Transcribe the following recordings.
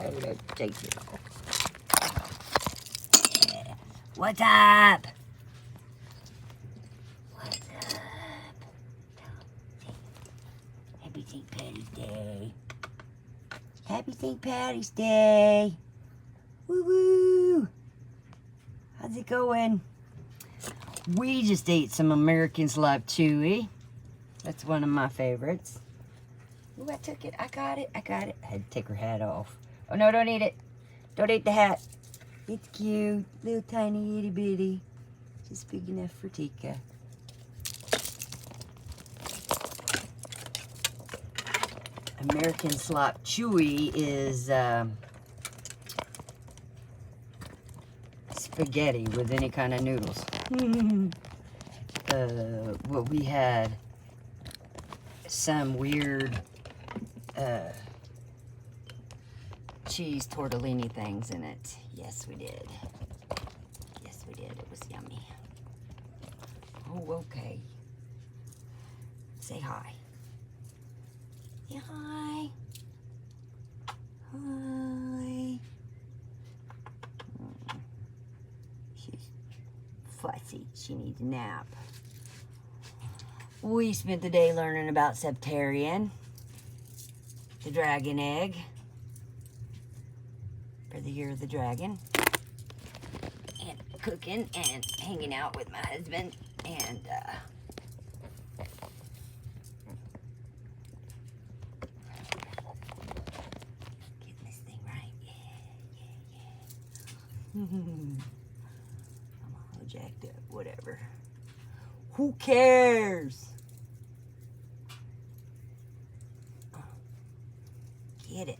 No, don't chase it off. Yeah. What's up? What's up? Happy St. Patty's Day. Happy St. Patty's Day. Woo woo. How's it going? We just ate some Americans Love Chewy. That's one of my favorites. Ooh, I took it. I got it. I got it. I had to take her hat off. Oh, no, don't eat it. Don't eat the hat. It's cute. Little tiny itty bitty. Just big enough for Tika. American Slop Chewy is spaghetti with any kind of noodles. What we had, some weird cheese tortellini things in it. Yes, we did. Yes, we did. It was yummy. Oh, okay. Say hi. Say hi. Hi. She's fussy. She needs a nap. We spent the day learning about Septarian, the dragon egg, for the year of the dragon, and cooking and hanging out with my husband, and getting this thing right. Yeah. I'm all jacked up, whatever. Who cares? Get it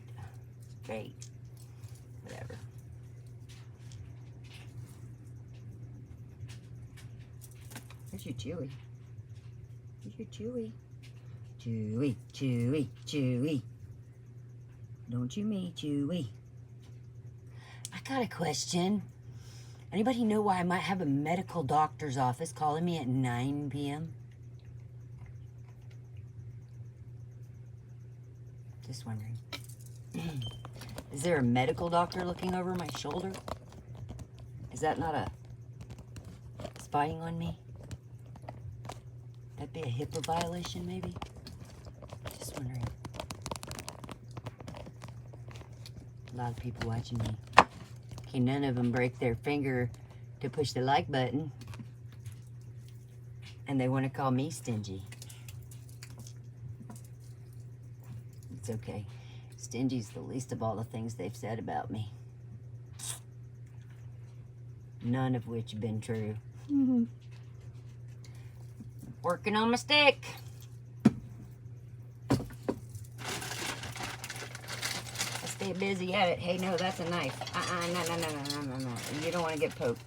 straight. Whatever. There's your Chewy. There's your Chewy. Chewy, Chewy, Chewy. Don't you me, Chewy? I got a question. Anybody know why I might have a medical doctor's office calling me at 9 p.m.? Just wondering. Is there a medical doctor looking over my shoulder? Is that not a spying on me? That'd be a HIPAA violation, maybe? Just wondering. A lot of people watching me. Okay, none of them break their finger to push the like button. And they want to call me stingy. It's okay. Stingy's the least of all the things they've said about me. None of which have been true. Working on my stick. I stay busy at it. Hey, no, that's a knife. No. You don't want to get poked.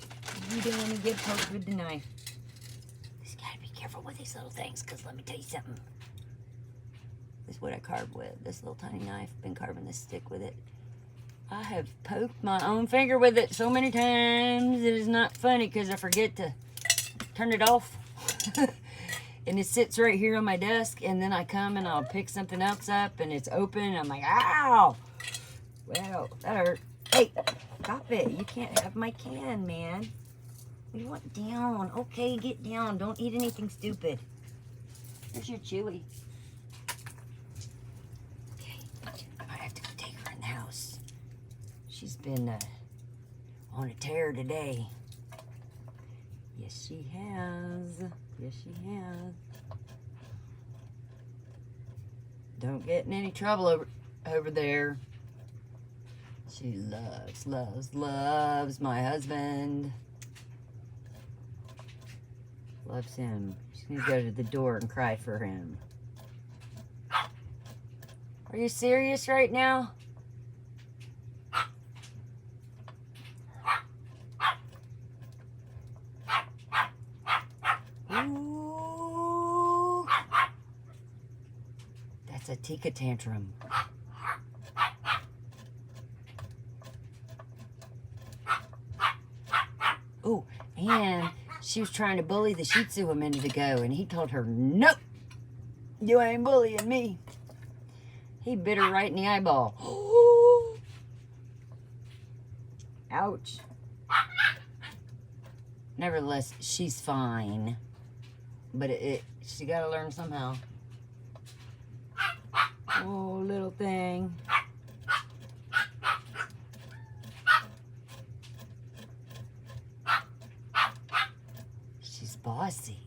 You don't want to get poked with the knife. Just gotta be careful with these little things, because let me tell you something. This is what I carved with. This little tiny knife. Been carving this stick with it. I have poked my own finger with it so many times. It is not funny because I forget to turn it off. And it sits right here on my desk. And then I come and I'll pick something else up and it's open. And I'm like, ow! Well, that hurt. Hey, stop it. You can't have my can, man. You want down. Okay, get down. Don't eat anything stupid. There's your Chewy. She's been on a tear today. Yes, she has. Yes, she has. Don't get in any trouble over there. She loves my husband. Loves him. She's going to go to the door and cry for him. Are you serious right now? Ooh. That's a Tika tantrum. Oh, and she was trying to bully the Shih Tzu a minute ago, and he told her, nope, you ain't bullying me. He bit her right in the eyeball. Ouch. Nevertheless, she's fine. But she got to learn somehow. Oh, little thing. She's bossy.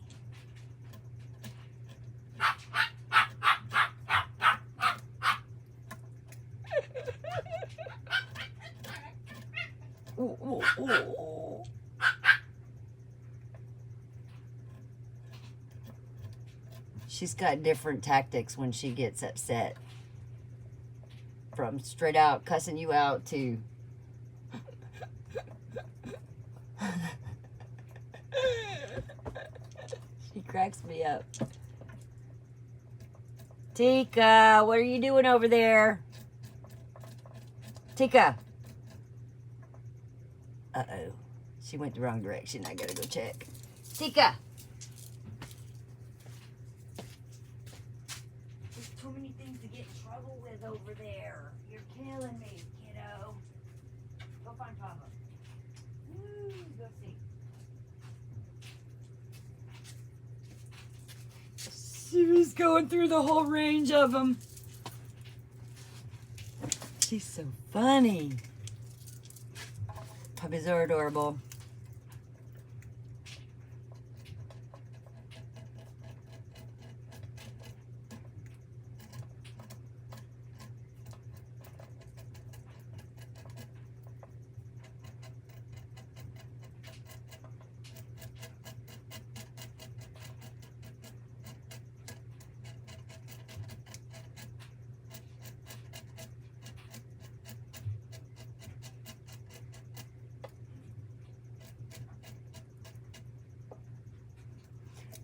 Ooh, ooh, ooh. She's got different tactics when she gets upset. From straight out cussing you out to she cracks me up. Tika, what are you doing over there? Tika. Uh-oh. She went the wrong direction. I gotta go check. Tika. There's too many things to get in trouble with over there. You're killing me, kiddo. Go find Papa. Woo, go see. She was going through the whole range of them. She's so funny. Puppies are adorable.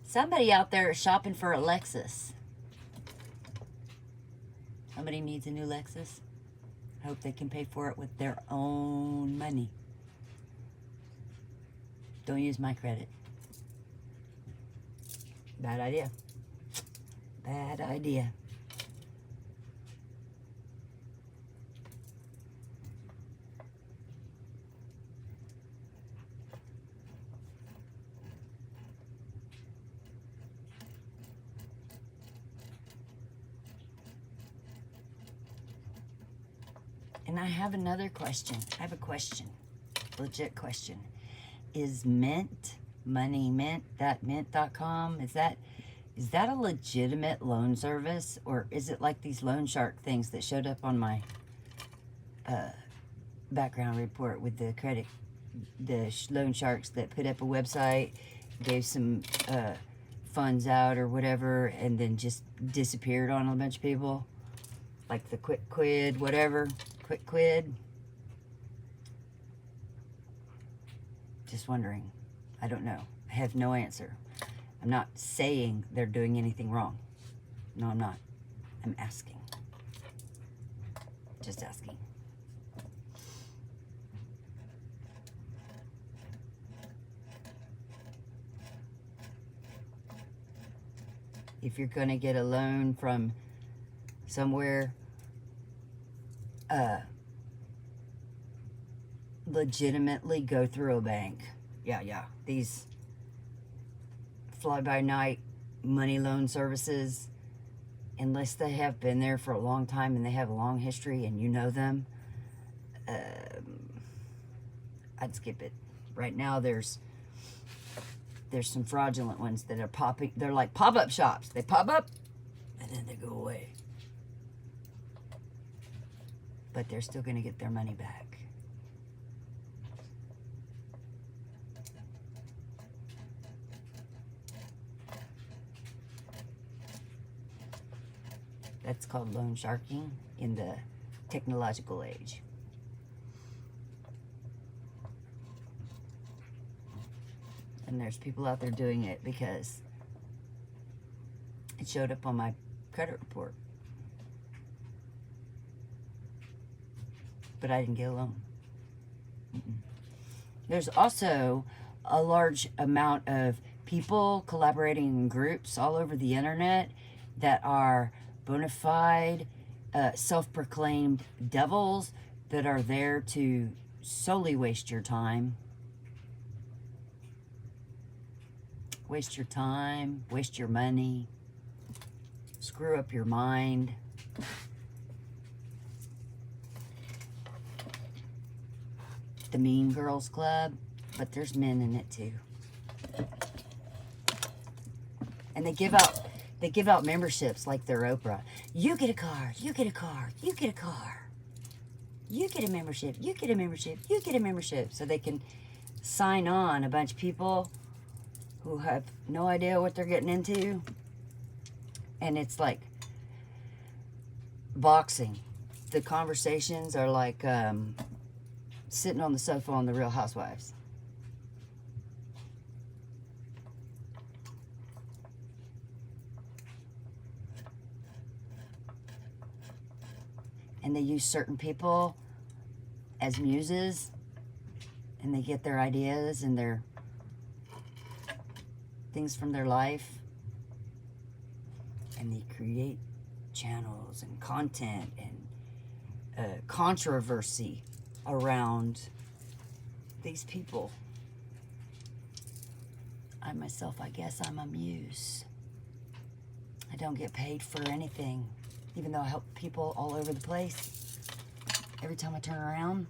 Somebody out there is shopping for a Lexus. Somebody needs a new Lexus. I hope they can pay for it with their own money. Don't use my credit. Bad idea. Bad idea. And I have another question. I have a question. Legit question. Is Mint, money mint, that mint.com, is that a legitimate loan service? Or is it like these loan shark things that showed up on my background report with the loan sharks that put up a website, gave some funds out or whatever, and then just disappeared on a bunch of people? Like the quick quid, whatever. Quick quid. Just wondering. I don't know. I have no answer. I'm not saying they're doing anything wrong. No, I'm not. I'm asking. Just asking. If you're going to get a loan from somewhere, legitimately go through a bank. Yeah. These fly-by-night money loan services, unless they have been there for a long time and they have a long history and you know them, I'd skip it. Right now there's some fraudulent ones that are popping. They're like pop-up shops. They pop up and then they go away. But they're still going to get their money back. That's called loan sharking in the technological age. And there's people out there doing it because it showed up on my credit report. But I didn't get a loan. There's also a large amount of people collaborating in groups all over the internet that are bona fide, self-proclaimed devils that are there to solely waste your time. Waste your time, waste your money, screw up your mind. The Mean Girls Club, but there's men in it too. And they give out memberships like they're Oprah. You get a car, you get a car, you get a car. You get a membership, you get a membership, you get a membership. So they can sign on a bunch of people who have no idea what they're getting into. And it's like boxing. The conversations are like sitting on the sofa on The Real Housewives. And they use certain people as muses, and they get their ideas and their things from their life, and they create channels and content and controversy around these people. I myself, I guess I'm a muse. I don't get paid for anything, even though I help people all over the place. Every time I turn around,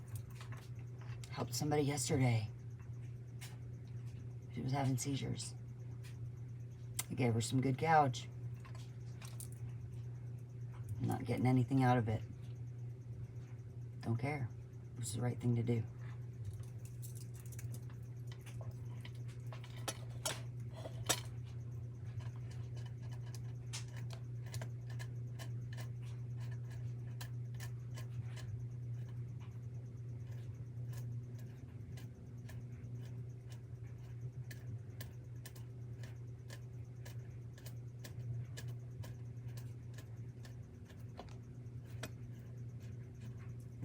I helped somebody yesterday. She was having seizures. I gave her some good gouge. I'm not getting anything out of it. Don't care. It was the right thing to do.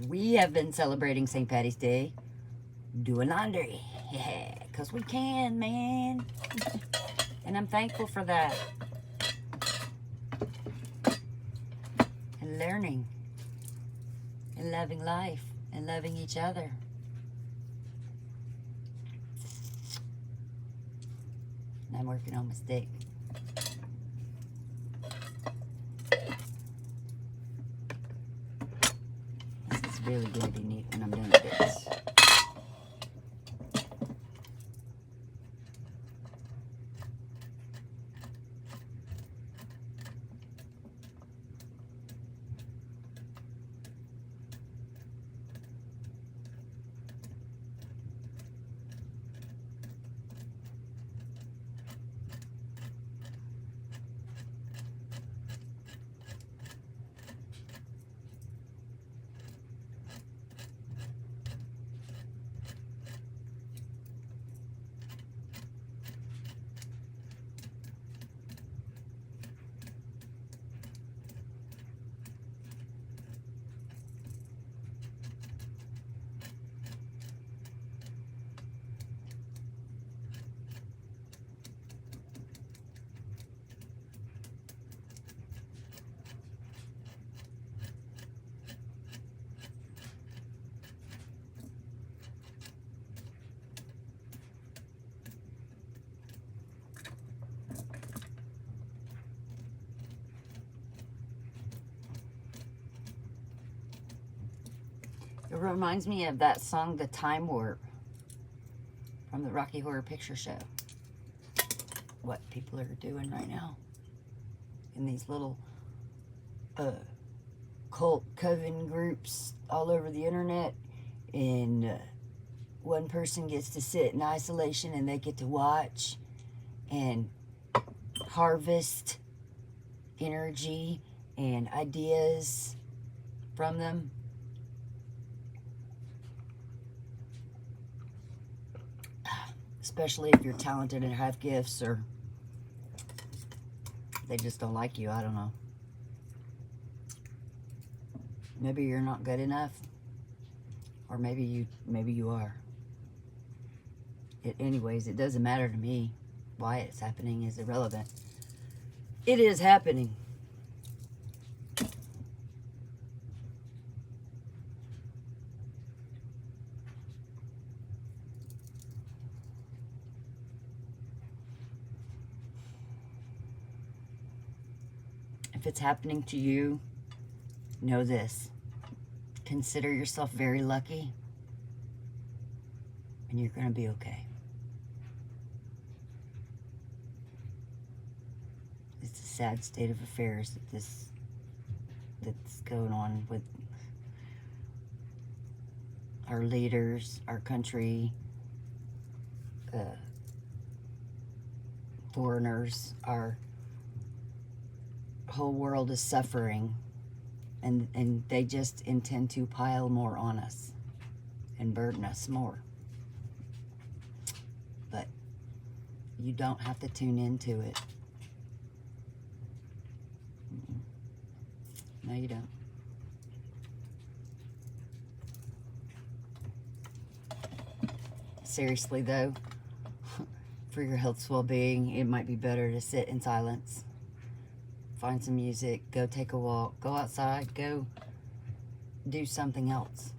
We have been celebrating St. Patty's Day doing laundry. Yeah, because we can, man. And I'm thankful for that. And learning. And loving life. And loving each other. And I'm working on my steak. Really going to be neat when I'm done with this. It reminds me of that song, The Time Warp, from the Rocky Horror Picture Show. What people are doing right now in these little cult coven groups all over the internet, and one person gets to sit in isolation and they get to watch and harvest energy and ideas from them. Especially if you're talented and have gifts, or they just don't like you. I don't know. Maybe you're not good enough, or maybe you are. Anyways, it doesn't matter to me. Why it's happening is irrelevant. It is happening. If it's happening to you, know this. Consider yourself very lucky, and you're going to be okay. It's a sad state of affairs that's going on with our leaders, our country, foreigners. Our whole world is suffering, and they just intend to pile more on us and burden us more. But you don't have to tune into it. No, you don't. Seriously, though, for your health's well-being, it might be better to sit in silence. Find some music, go take a walk, go outside, go do something else.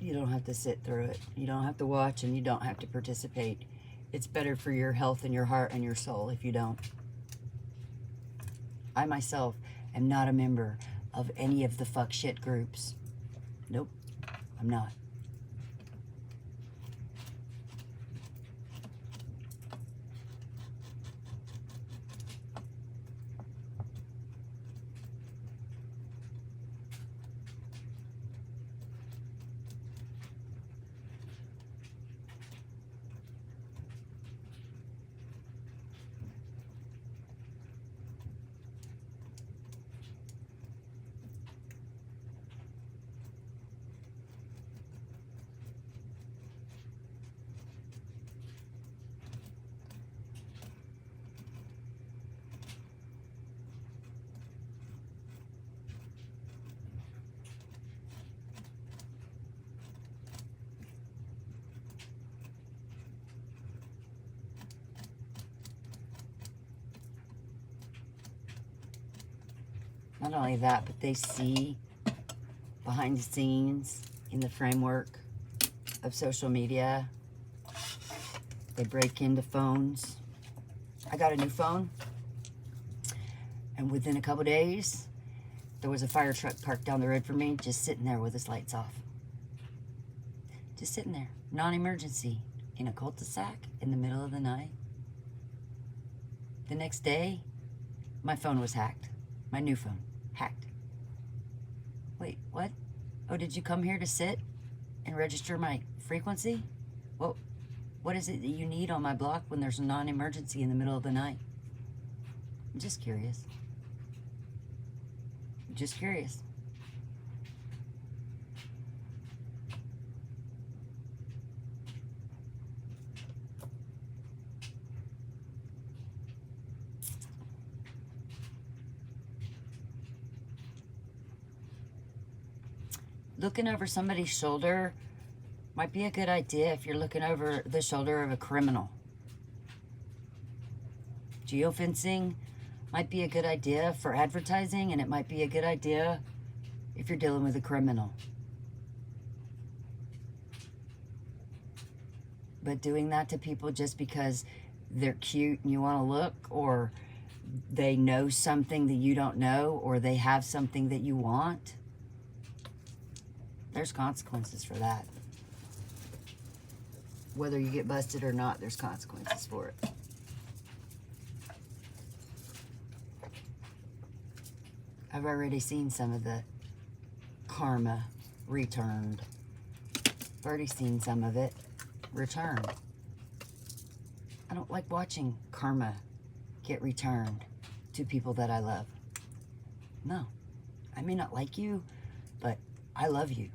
You don't have to sit through it. You don't have to watch, and you don't have to participate. It's better for your health and your heart and your soul if you don't. I myself am not a member of any of the fuck shit groups. Nope, I'm not. Not only that, but they see behind the scenes in the framework of social media. They break into phones. I got a new phone, and within a couple days, there was a fire truck parked down the road from me, just sitting there with its lights off. Just sitting there, non-emergency, in a cul-de-sac in the middle of the night. The next day, my phone was hacked. My new phone, hacked. Wait, what? Oh, did you come here to sit and register my frequency? Well, what is it that you need on my block when there's a non-emergency in the middle of the night? I'm just curious. Just curious. Looking over somebody's shoulder might be a good idea if you're looking over the shoulder of a criminal. Geofencing might be a good idea for advertising, and it might be a good idea if you're dealing with a criminal. But doing that to people just because they're cute and you want to look, or they know something that you don't know, or they have something that you want, there's consequences for that. Whether you get busted or not, there's consequences for it. I've already seen some of the karma returned. I've already seen some of it returned. I don't like watching karma get returned to people that I love. No. I may not like you, but I love you.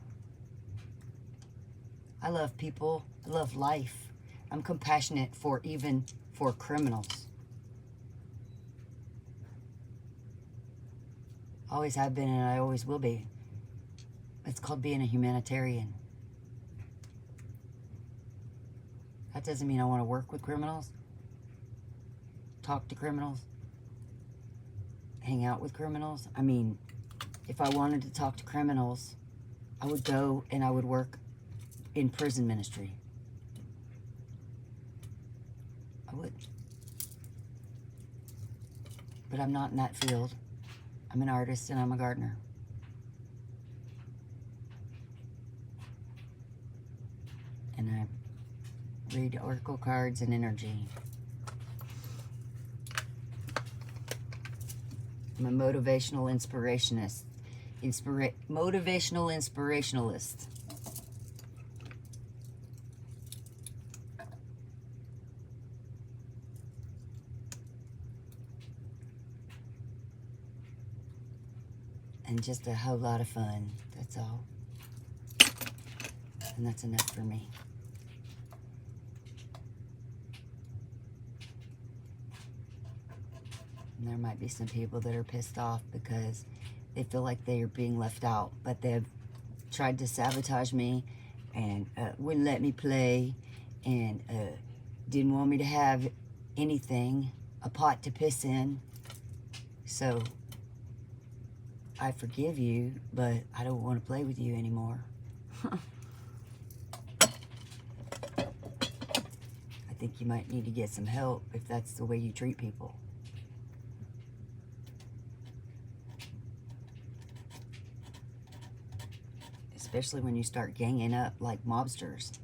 I love people. I love life. I'm compassionate even for criminals. Always have been, and I always will be. It's called being a humanitarian. That doesn't mean I want to work with criminals, talk to criminals, hang out with criminals. I mean, if I wanted to talk to criminals, I would go and I would work in prison ministry. I would. but I'm not in that field. I'm an artist and I'm a gardener. And I read oracle cards and energy. I'm a motivational inspirationist. Motivational inspirationalist. And just a whole lot of fun. That's all. And that's enough for me. And there might be some people that are pissed off because they feel like they are being left out, but they've tried to sabotage me and wouldn't let me play and didn't want me to have anything, a pot to piss in. So I forgive you, but I don't want to play with you anymore. I think you might need to get some help if that's the way you treat people. Especially when you start ganging up like mobsters.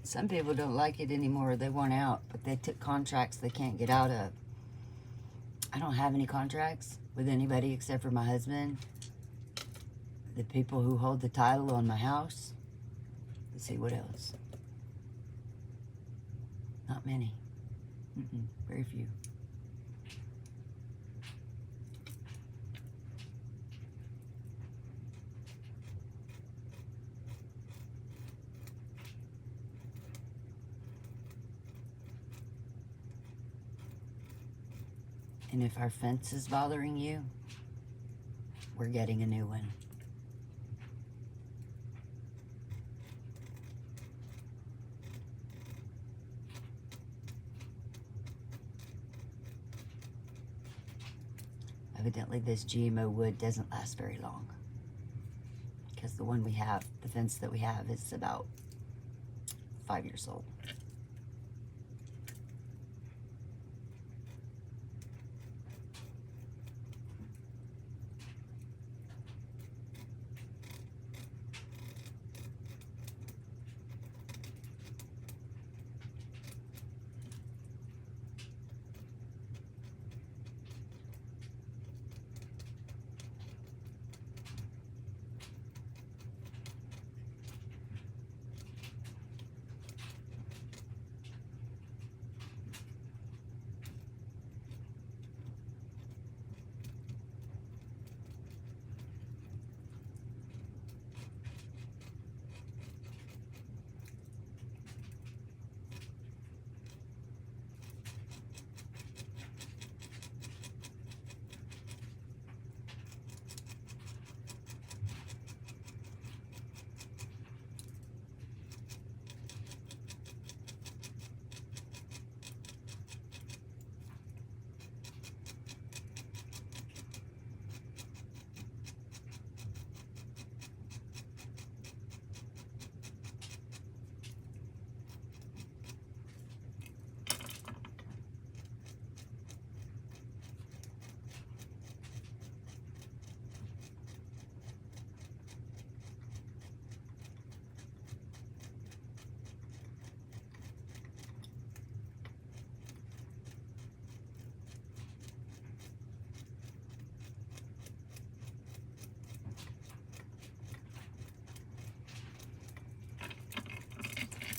Some people don't like it anymore. They want out, but they took contracts they can't get out of. I don't have any contracts with anybody except for my husband. The people who hold the title on my house. Let's see, what else? Not many. Very few. And if our fence is bothering you, we're getting a new one. Evidently this GMO wood doesn't last very long. Because the one we have, the fence that we have, is about 5 years old.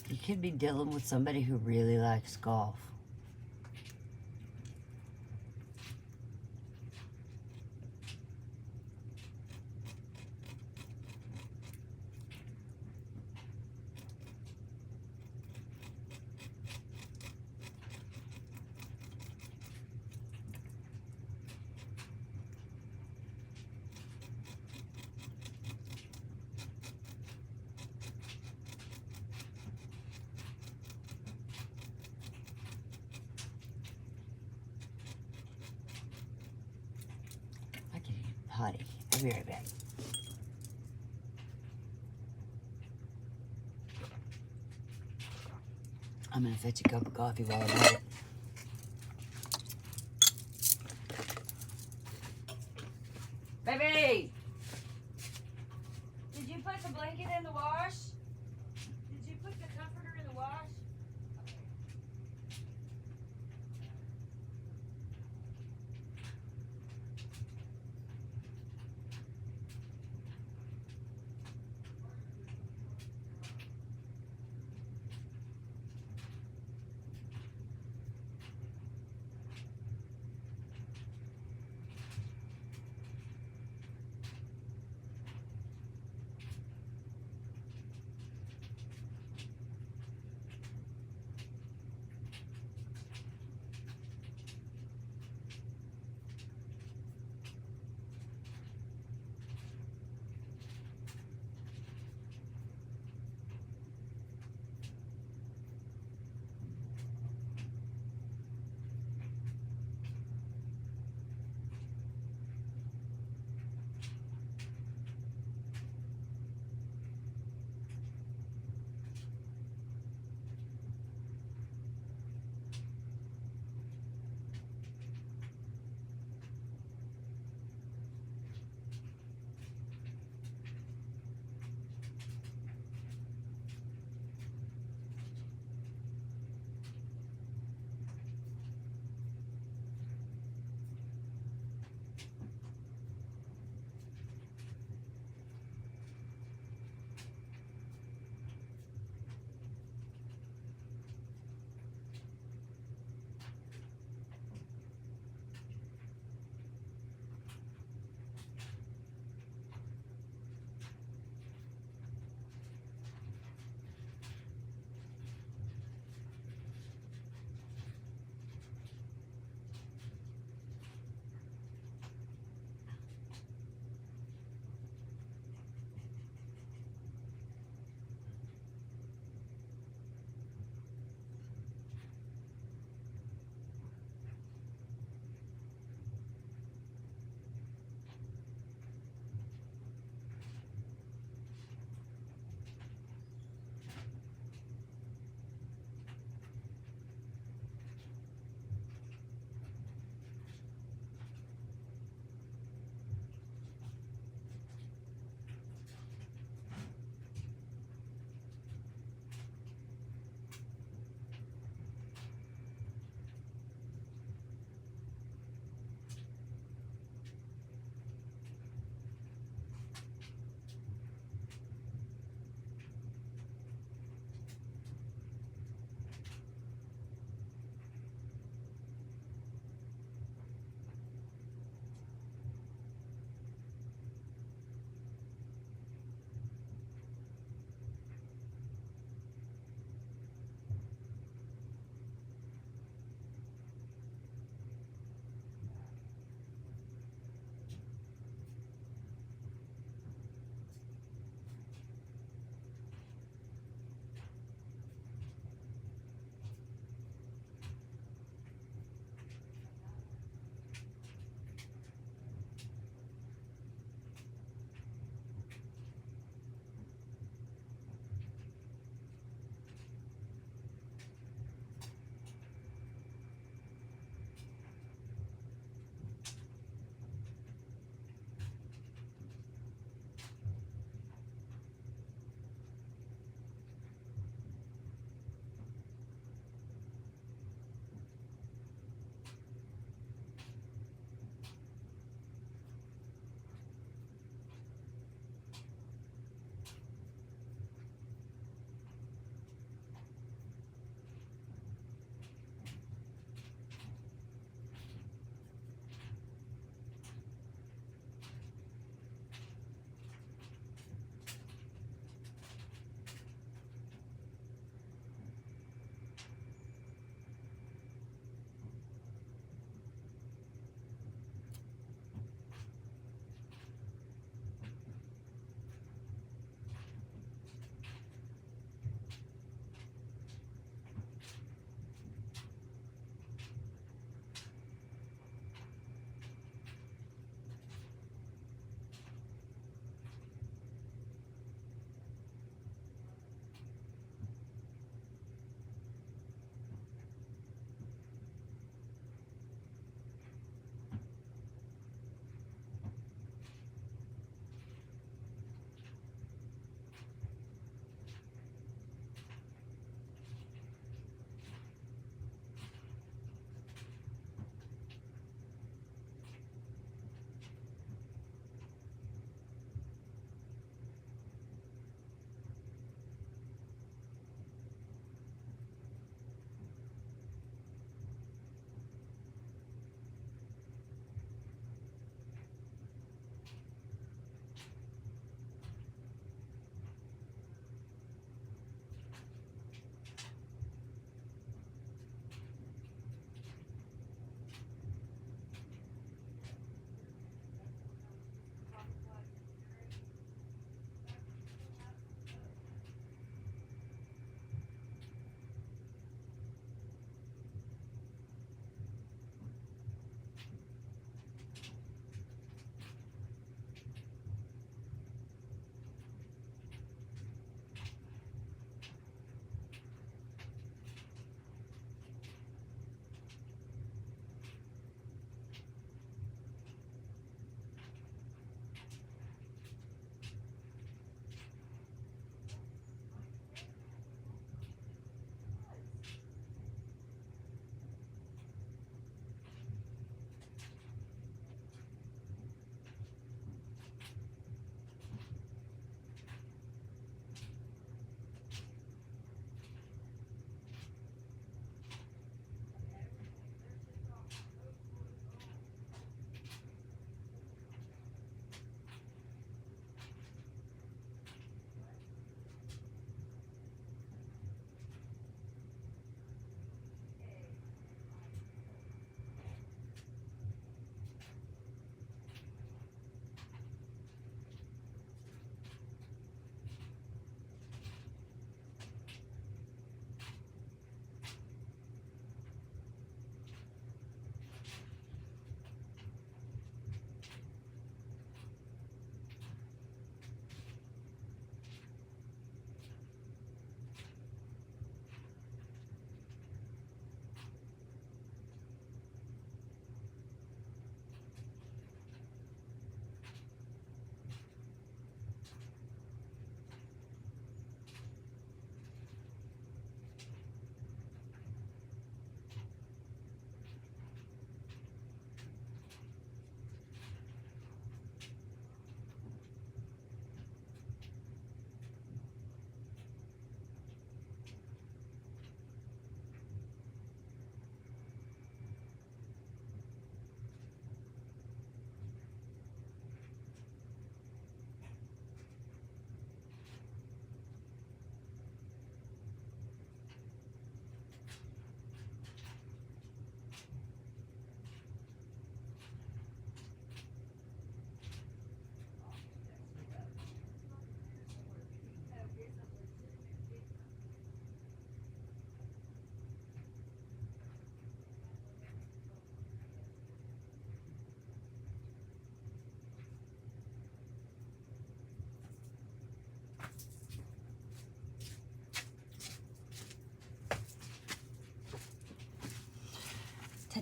You could be dealing with somebody who really likes golf. potty. I'll be right back. I'm gonna fetch a cup of coffee while I'm at it. Baby! Did you put the blanket in the wash? Did you put the comforter in the wash?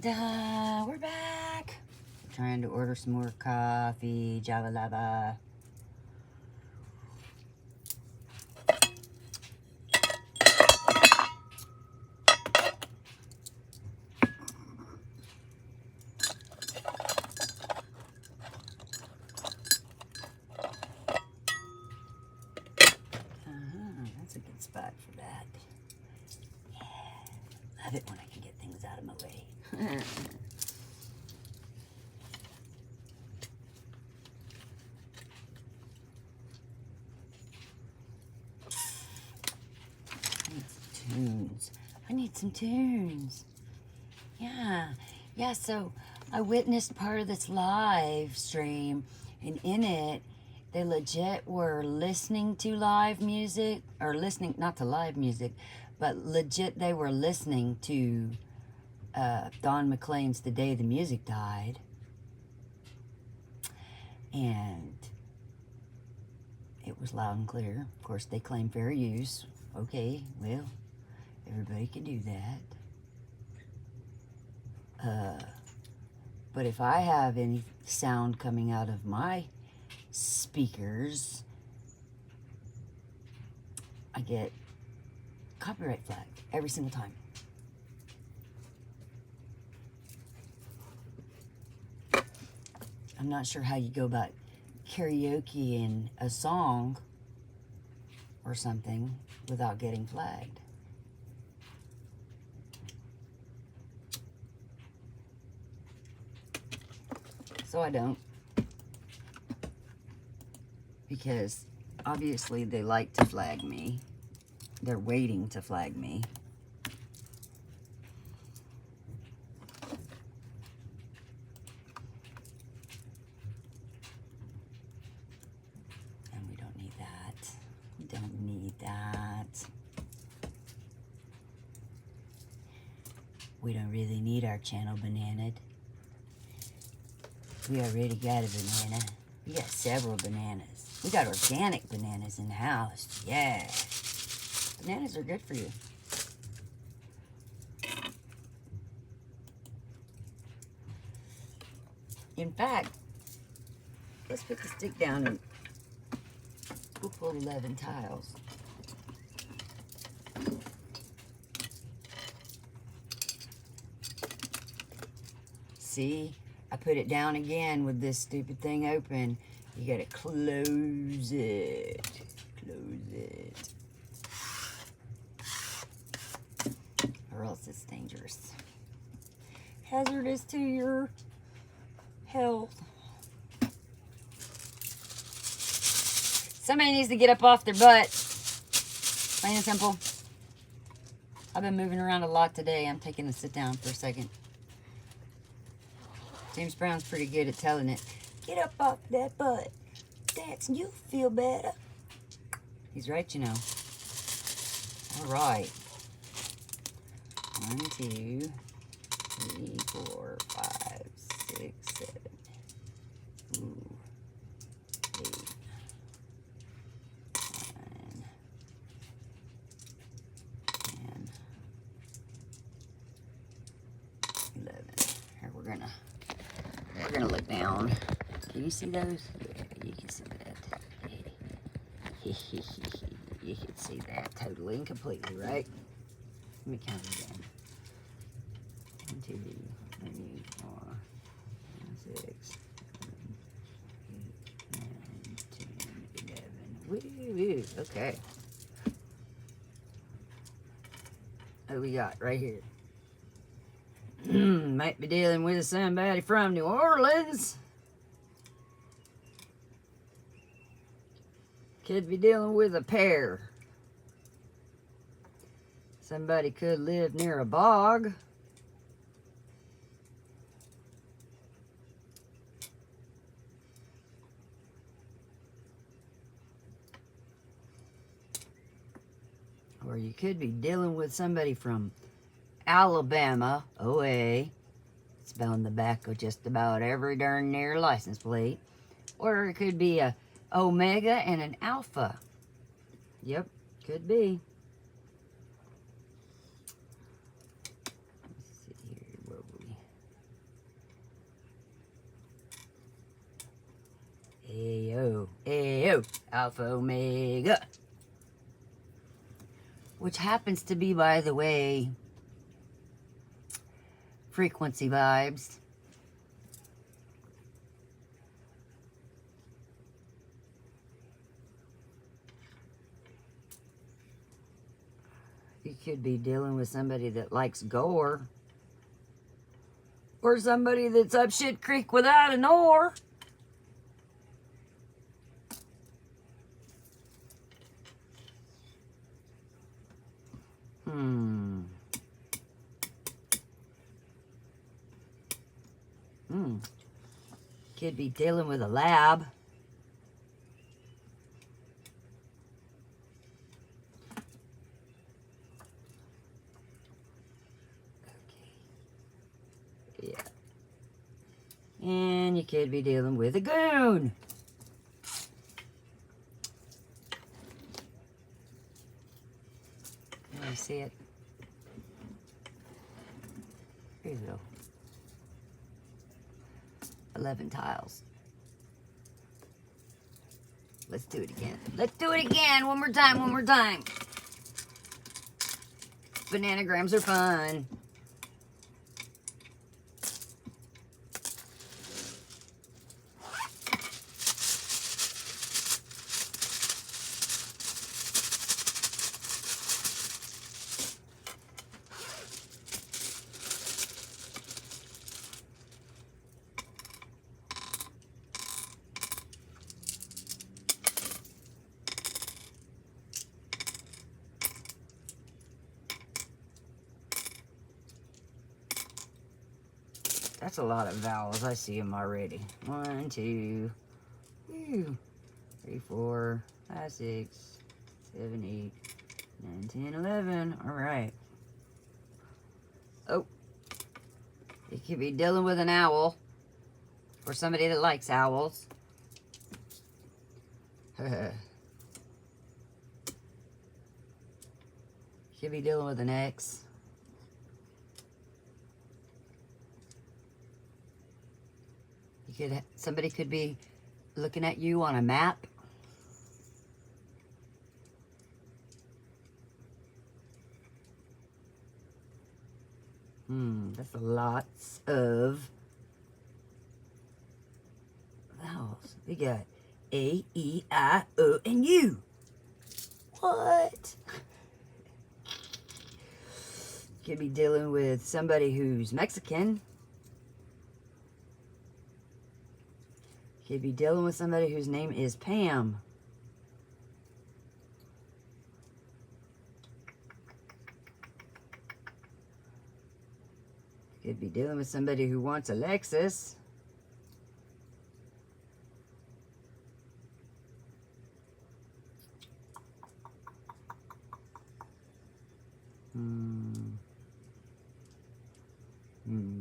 Ta-da! We're back. I'm trying to order some more coffee. Java lava. That's a good spot for that. Yeah. Love it when I can get things out of my way. I need some tunes. Yeah, so I witnessed part of this live stream, and in it, they legit were listening to live music, or listening, not to live music, but legit they were listening to Don McLean's The Day the Music Died. And it was loud and clear. Of course, they claim fair use. Okay, well, everybody can do that. But if I have any sound coming out of my speakers, I get copyright flagged every single time. I'm not sure how you go about karaokeing a song or something without getting flagged. So I don't. Because obviously they like to flag me. They're waiting to flag me. And we don't need that. We don't need that. We don't really need our channel bananaed. We already got a banana. We got several bananas. We got organic bananas in the house. Yeah. Bananas are good for you. In fact, let's put the stick down and we'll pull 11 tiles. See? I put it down again with this stupid thing open. You gotta close it. Close it. Or else it's dangerous. Hazardous to your health. Somebody needs to get up off their butt. Plain and simple. I've been moving around a lot today. I'm taking a sit down for a second. James Brown's pretty good at telling it. Get up off that butt. Dance and you'll feel better. He's right, you know. All right. 1, 2, 3, 4, 5, 6, 7. Ooh. 8. 9. 10. 11. Here, we're gonna look down. Can you see those? Yeah, you can see that. You can see that totally and completely, right? Let me count it again. 1, 2, 3, 4, 5, 6, 7, 8, 9, 10, 11. Woo! Okay. What do we got right here? Might be dealing with somebody from New Orleans. Could be dealing with a pair. Somebody could live near a bog. Or you could be dealing with somebody from Alabama, OA. It's on the back of just about every darn near license plate. Or it could be a Omega and an Alpha. Yep, could be. Let's see here, where were we? No, Alpha Omega. Which happens to be, by the way, frequency vibes. You could be dealing with somebody that likes gore. Or somebody that's up shit creek without an oar. Could be dealing with a lab. Okay. Yeah. And you could be dealing with a goon. Can you see it? Here you go. 11 tiles. Let's do it again. Let's do it again. One more time, one more time. Bananagrams are fun. That's a lot of vowels. I see them already. 1, 2, 3, 4, 5, 6, 7, 8, 9, 10, 11. All right. Oh. You could be dealing with an owl. Or somebody that likes owls. You could be dealing with an ex. Somebody could be looking at you on a map. That's lots of vowels. We got A, E, I, O, and U. What? Could be dealing with somebody who's Mexican. Could be dealing with somebody whose name is Pam. Could be dealing with somebody who wants a Lexus.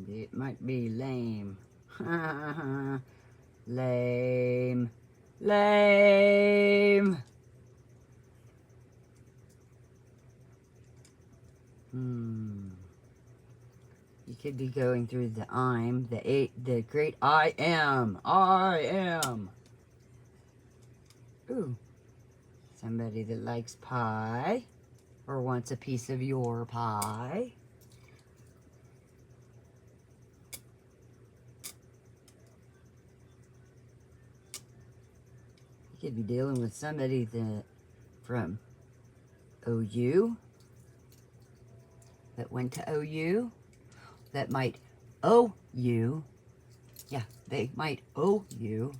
It might be lame. Lame. Lame. You could be going through the I'm, the great I am. I am. Ooh. Somebody that likes pie or wants a piece of your pie. You could be dealing with somebody that from OU that went to OU that might owe you. Yeah, they might owe you.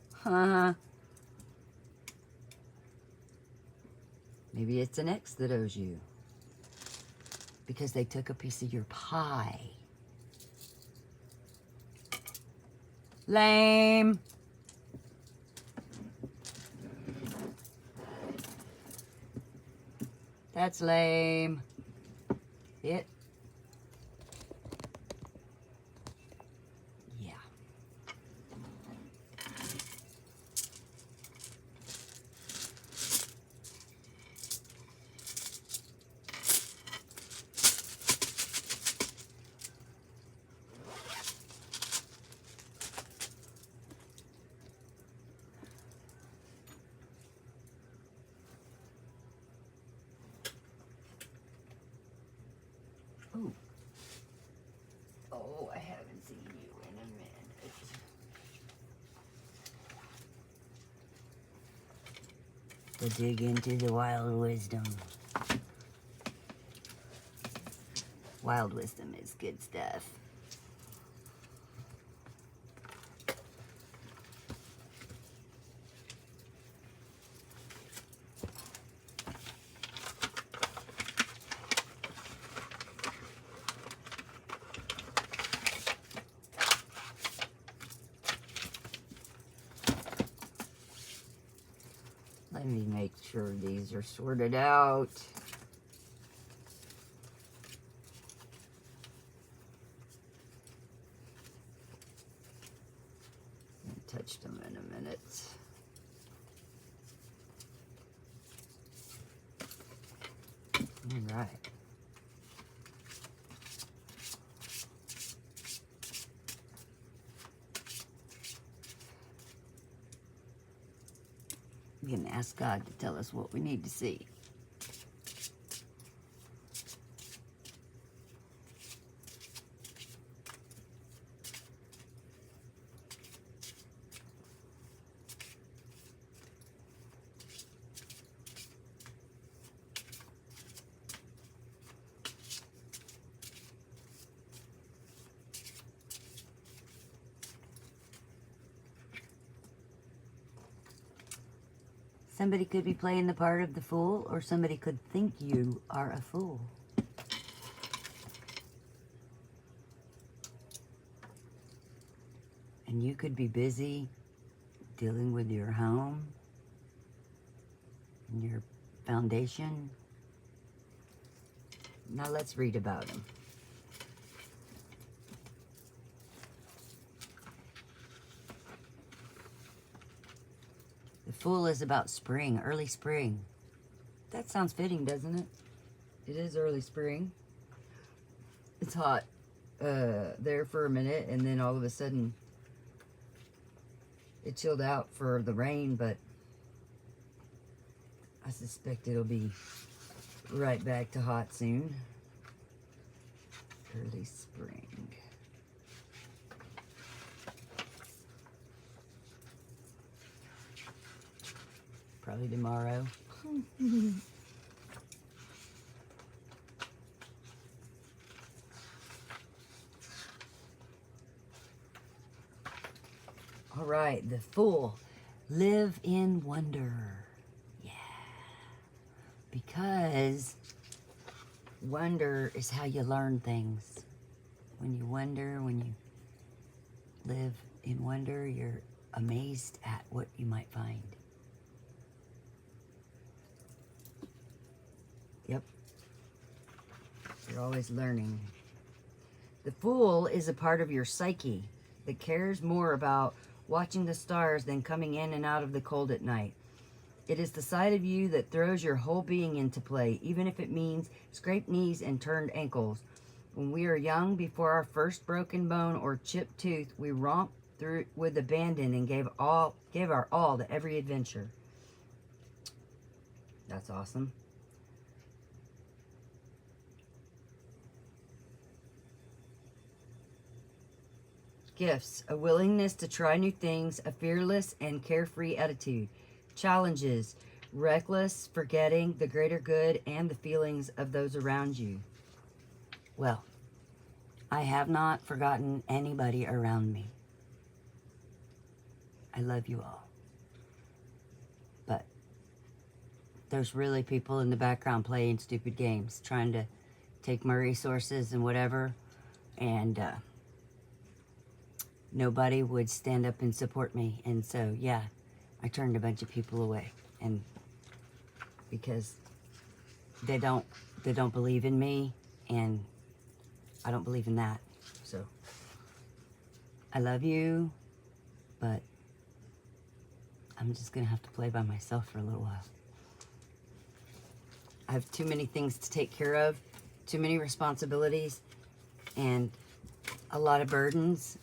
Maybe it's an ex that owes you because they took a piece of your pie. Lame. That's lame. It. Yeah. Ooh. Oh, I haven't seen you in a minute. To dig into the wild wisdom. Wild wisdom is good stuff. Let me make sure these are sorted out. Haven't touched them in a minute. All right. We can ask God to tell us what we need to see. Somebody could be playing the part of the fool, or somebody could think you are a fool. And you could be busy dealing with your home and your foundation. Now let's read about them. The Fool is about spring, early spring. That sounds fitting, doesn't it? It is early spring. It's hot there for a minute, and then all of a sudden it chilled out for the rain, but I suspect it'll be right back to hot soon. Early spring. Probably tomorrow. All right, the Fool. Live in wonder. Yeah. Because wonder is how you learn things. When you wonder, when you live in wonder, you're amazed at what you might find. Yep. You're always learning. The Fool is a part of your psyche that cares more about watching the stars than coming in and out of the cold at night. It is the side of you that throws your whole being into play, even if it means scraped knees and turned ankles. When we are young, before our first broken bone or chipped tooth, we romped through with abandon and gave our all to every adventure. That's awesome. Gifts, a willingness to try new things, a fearless and carefree attitude. Challenges, reckless forgetting the greater good and the feelings of those around you. Well, I have not forgotten anybody around me. I love you all. But there's really people in the background playing stupid games, trying to take my resources and whatever, and nobody would stand up and support me. And so, yeah, I turned a bunch of people away, and because they don't believe in me, and I don't believe in that. So I love you, but I'm just gonna have to play by myself for a little while. I have too many things to take care of, too many responsibilities, and a lot of burdens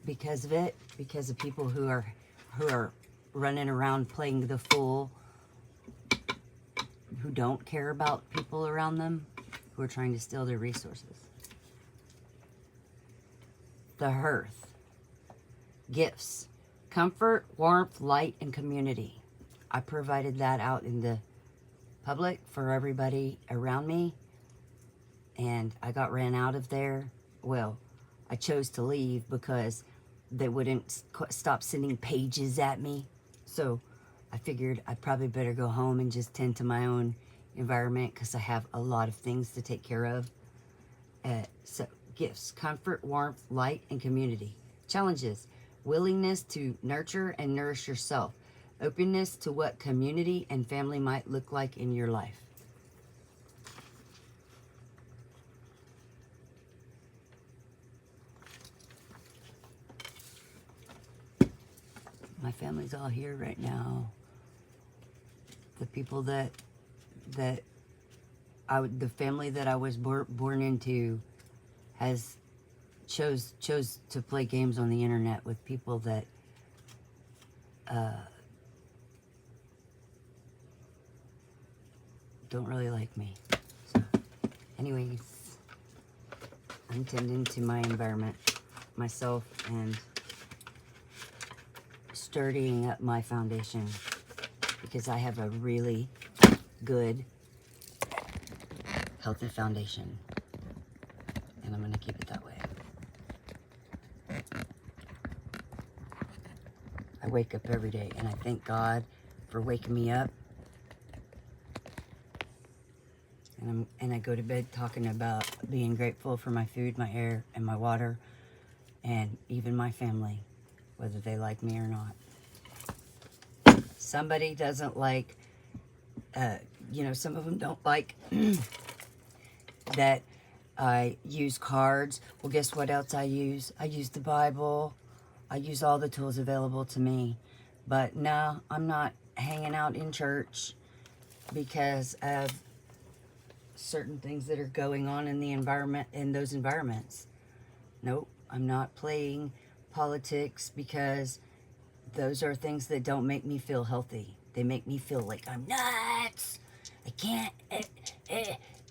because of it, because of people who are running around playing the fool, who don't care about people around them, who are trying to steal their resources. the hearth. Gifts, comfort, warmth, light, and community. I provided that out in the public for everybody around me, and I got ran out of there. Well, I chose to leave because they wouldn't stop sending pages at me. So I figured I'd probably better go home and just tend to my own environment because I have a lot of things to take care of. So gifts, comfort, warmth, light, and community. Challenges, willingness to nurture and nourish yourself. Openness to what community and family might look like in your life. My family's all here right now. The people the family that I was born into has chose to play games on the internet with people that don't really like me. So, anyways, I'm tending to my environment, myself, and sturdying up my foundation because I have a really good, healthy foundation, and I'm going to keep it that way. I wake up every day, and I thank God for waking me up. And I go to bed talking about being grateful for my food, my air, and my water, and even my family, whether they like me or not. Somebody doesn't like, some of them don't like that I use cards. Well, guess what else I use? I use the Bible. I use all the tools available to me. But no, I'm not hanging out in church because of certain things that are going on in the environment, in those environments. Nope, I'm not playing politics because those are things that don't make me feel healthy. They make me feel like I'm nuts. I can't,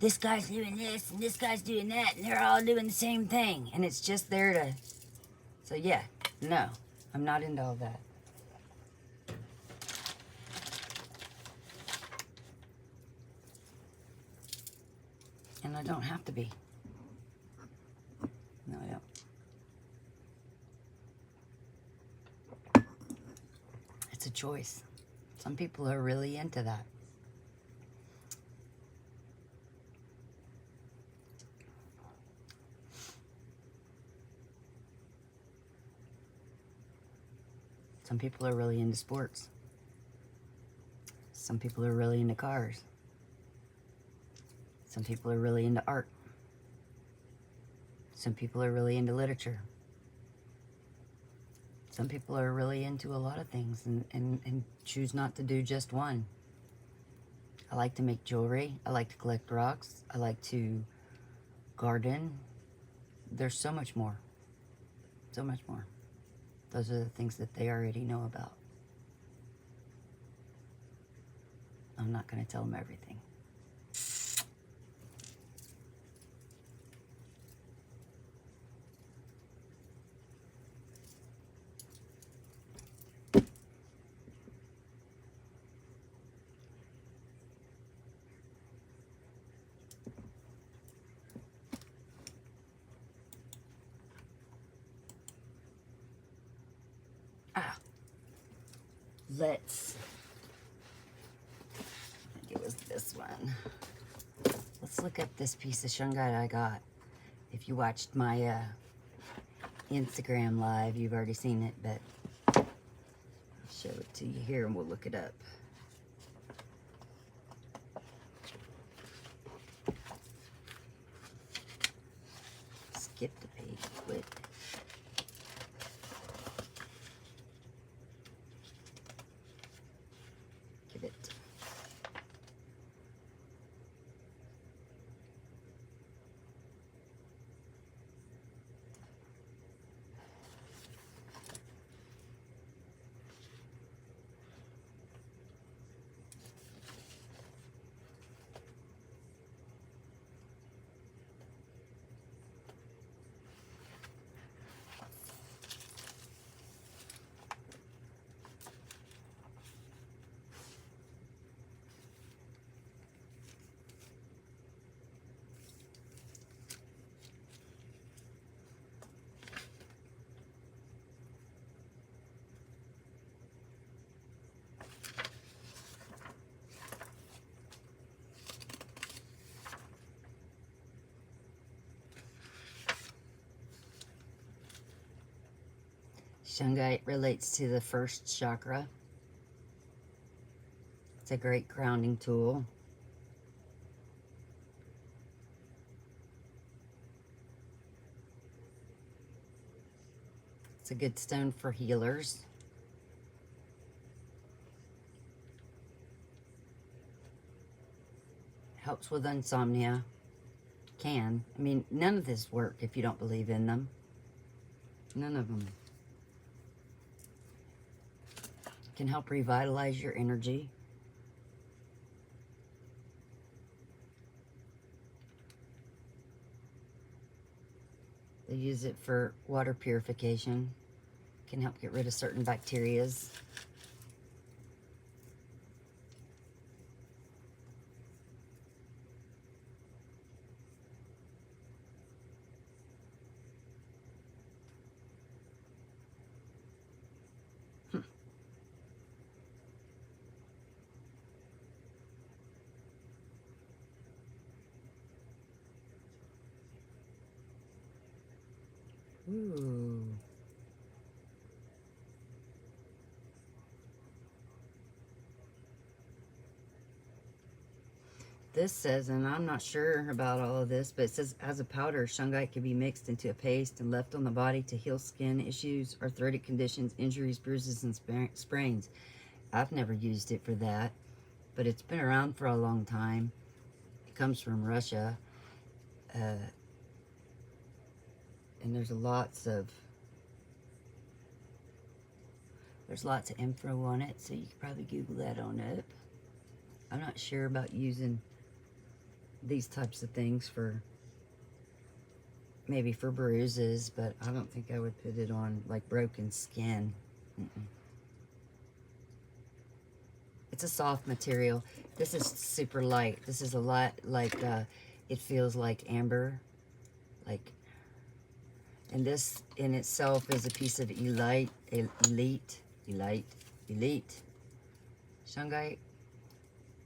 this guy's doing this and this guy's doing that and they're all doing the same thing. And it's just there to, so yeah, no, I'm not into all that. And I don't have to be. No, I don't. It's a choice. Some people are really into that. Some people are really into sports. Some people are really into cars. Some people are really into art. Some people are really into literature. Some people are really into a lot of things and choose not to do just one. I like to make jewelry. I like to collect rocks. I like to garden. There's so much more. So much more. Those are the things that they already know about. I'm not going to tell them everything. Let's, I think it was this one. Let's look at this piece of shungite I got. If you watched my Instagram live, you've already seen it, but I'll show it to you here and we'll look it up. Skip the page quick. Give it. Shungite relates to the first chakra. It's a great grounding tool. It's a good stone for healers. Helps with insomnia. Can. I mean, none of this work if you don't believe in them. None of them. Can help revitalize your energy. They use it for water purification. Can help get rid of certain bacterias. Ooh. This says, and I'm not sure about all of this, but it says as a powder, shungite can be mixed into a paste and left on the body to heal skin issues, arthritic conditions, injuries, bruises, and sprains. I've never used it for that, but it's been around for a long time. It comes from Russia. And there's lots of info on it, so you could probably Google that on up. I'm not sure about using these types of things for, maybe for bruises, but I don't think I would put it on like broken skin. It's a soft material. This is super light. This is a lot like, it feels like amber, like, and this in itself is a piece of elite shungite,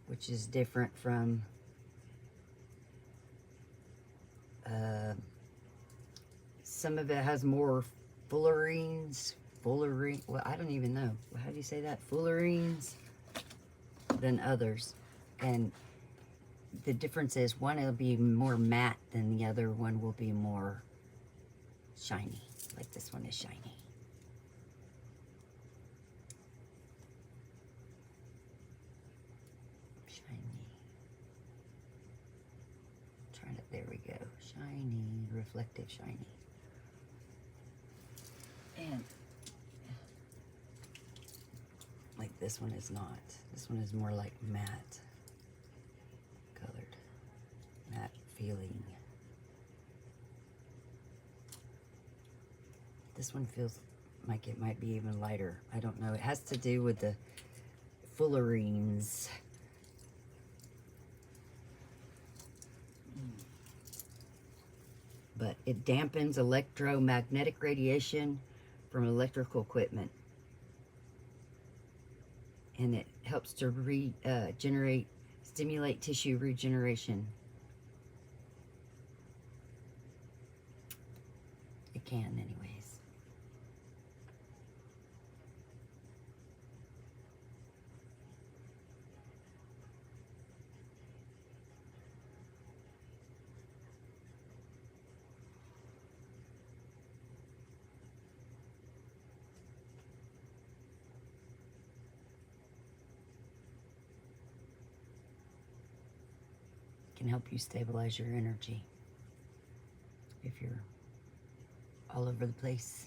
which is different from some of it has more fullerenes, well, I don't even know. How do you say that? Fullerenes than others. And the difference is one will be more matte than the other one will be more shiny. Like this one is shiny. There we go. Shiny, reflective shiny. And like this one is not. This one is more like matte colored. Matte feeling. This one feels like it might be even lighter. I don't know. It has to do with the fullerenes. But it dampens electromagnetic radiation from electrical equipment. And it helps to stimulate tissue regeneration. It can anyways. Can help you stabilize your energy if you're all over the place.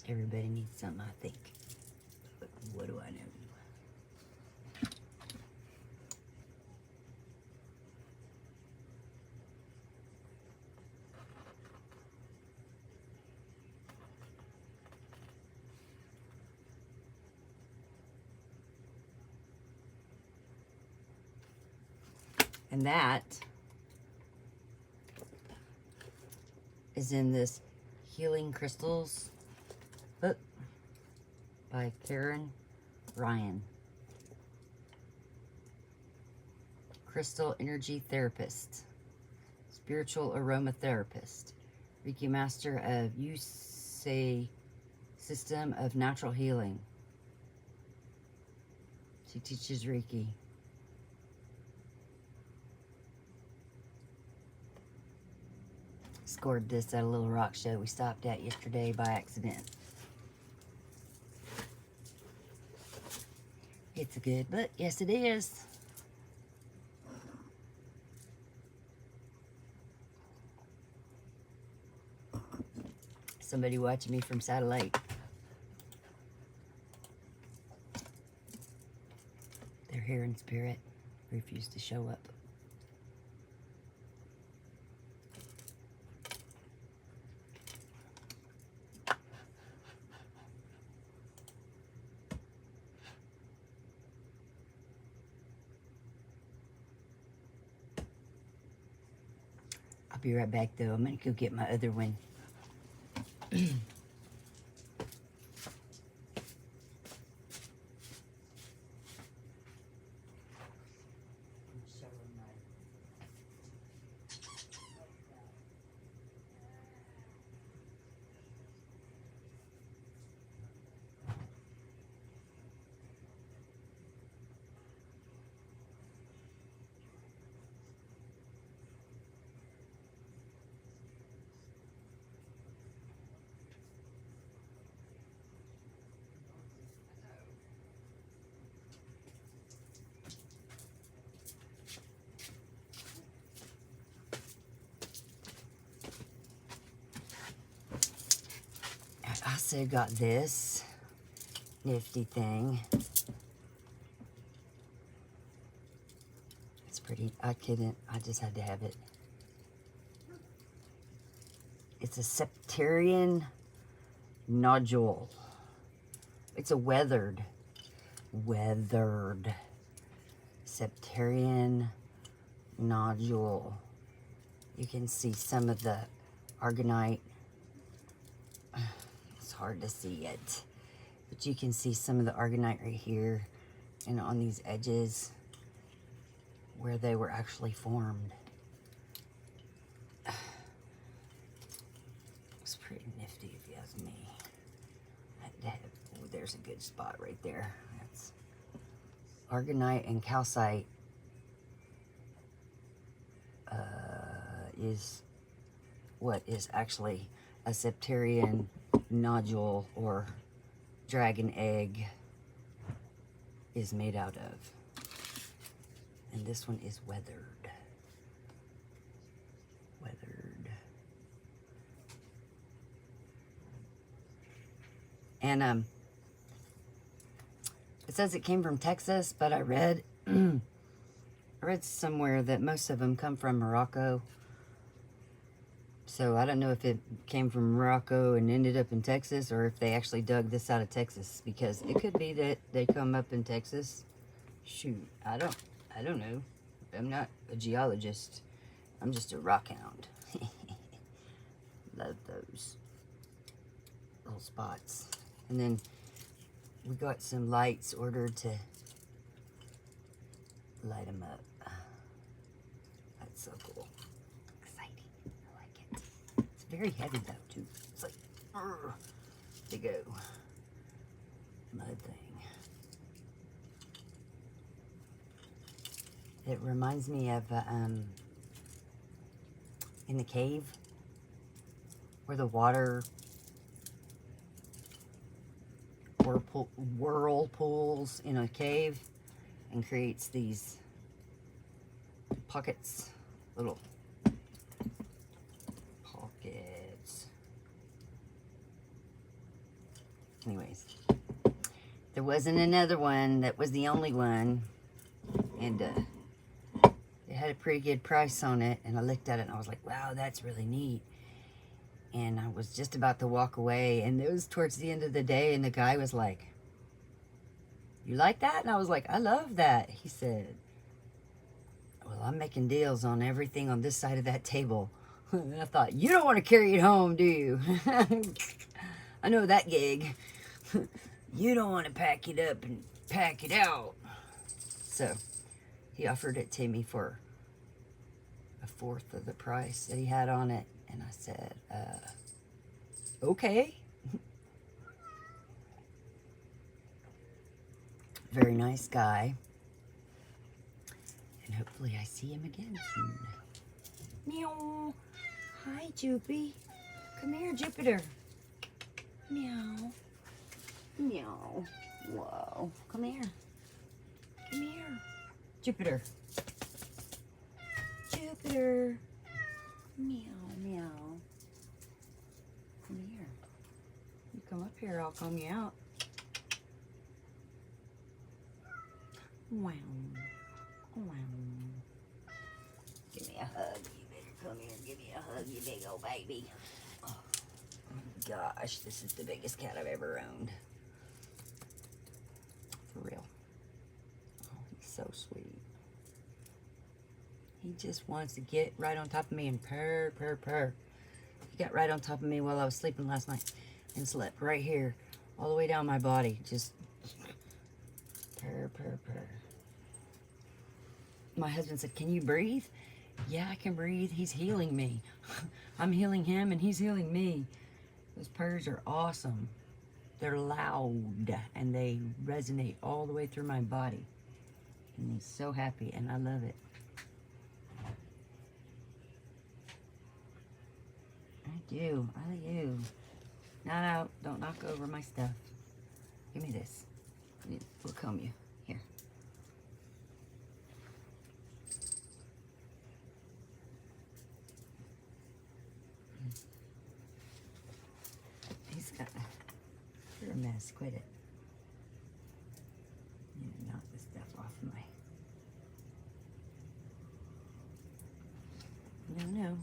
Everybody needs something, I think. But what do I know? And that is in this Healing Crystals book by Karen Ryan. crystal energy therapist, spiritual aromatherapist, Reiki master of Yusei system of natural healing. She teaches Reiki. Scored this at a little rock show we stopped at yesterday by accident. It's a good book. Yes, it is. Somebody watching me from satellite. They're here in spirit. Refuse to show up. I'll be right back though. I'm gonna go get my other one. I also got this nifty thing. It's pretty. I just had to have it. It's a septarian nodule. It's a weathered septarian nodule. You can see some of the argonite. It's hard to see it, but you can see some of the argonite right here and on these edges where they were actually formed. It's pretty nifty if you ask me. Oh, there's a good spot right there. That's argonite and calcite is what is actually a septarian nodule or dragon egg is made out of. And this one is weathered. And it says it came from Texas, but I read I read somewhere that most of them come from Morocco. So I don't know if it came from Morocco and ended up in Texas, or if they actually dug this out of Texas, because it could be that they come up in Texas. Shoot, I don't know. I'm not a geologist. I'm just a rock hound. Love those little spots. And then we got some lights ordered to light them up. That's so cool. Very heavy though too. It's like big o mud thing. It reminds me of in the cave where the water whirlpools in a cave and creates these pockets, little anyways, there wasn't another one. That was the only one, and it had a pretty good price on it, and I looked at it and I was like, wow, that's really neat. And I was just about to walk away, and it was towards the end of the day, and the guy was like, you like that? And I was like, I love that. He said, well, I'm making deals on everything on this side of that table. And I thought, you don't want to carry it home, do you? I know that gig. You don't want to pack it up and pack it out. So He offered it to me for a fourth of the price that he had on it. And I said, okay. Very nice guy. And hopefully I see him again soon. Meow. Hi, Joopy. Come here, Jupiter. Meow. Meow. Whoa. Come here. Come here. Jupiter. Jupiter. Meow, meow. Come here. You come up here, I'll comb you out. Wow. Wow. Give me a hug. You better come here and give me a hug, you big old baby. Oh gosh, this is the biggest cat I've ever owned. For real. Oh, he's so sweet. He just wants to get right on top of me and purr, purr, purr. He got right on top of me while I was sleeping last night and slept right here, all the way down my body. Just purr, purr, purr. My husband said, can you breathe? Yeah, I can breathe. He's healing me. I'm healing him and he's healing me. Those purrs are awesome. They're loud and they resonate all the way through my body. And he's so happy and I love it. I do. No, don't knock over my stuff. Give me this. We'll comb you. Here. He's got... You're a mess. Quit it. You need to knock this stuff off of my... No.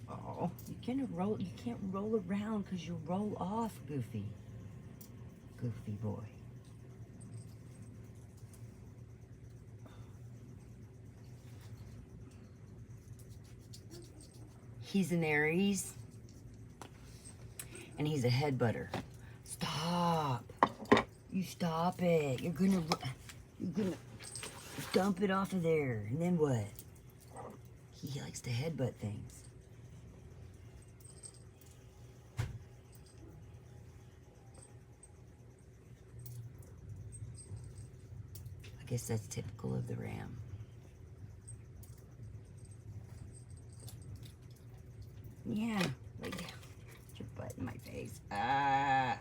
Oh, you can't roll around because you roll off, Goofy. Goofy boy. He's an Aries. And he's a headbutter. Stop. You stop it. You're gonna dump it off of there. And then what? He likes to headbutt things. I guess that's typical of the ram. Yeah, lay down. Put your butt in my face. Ah.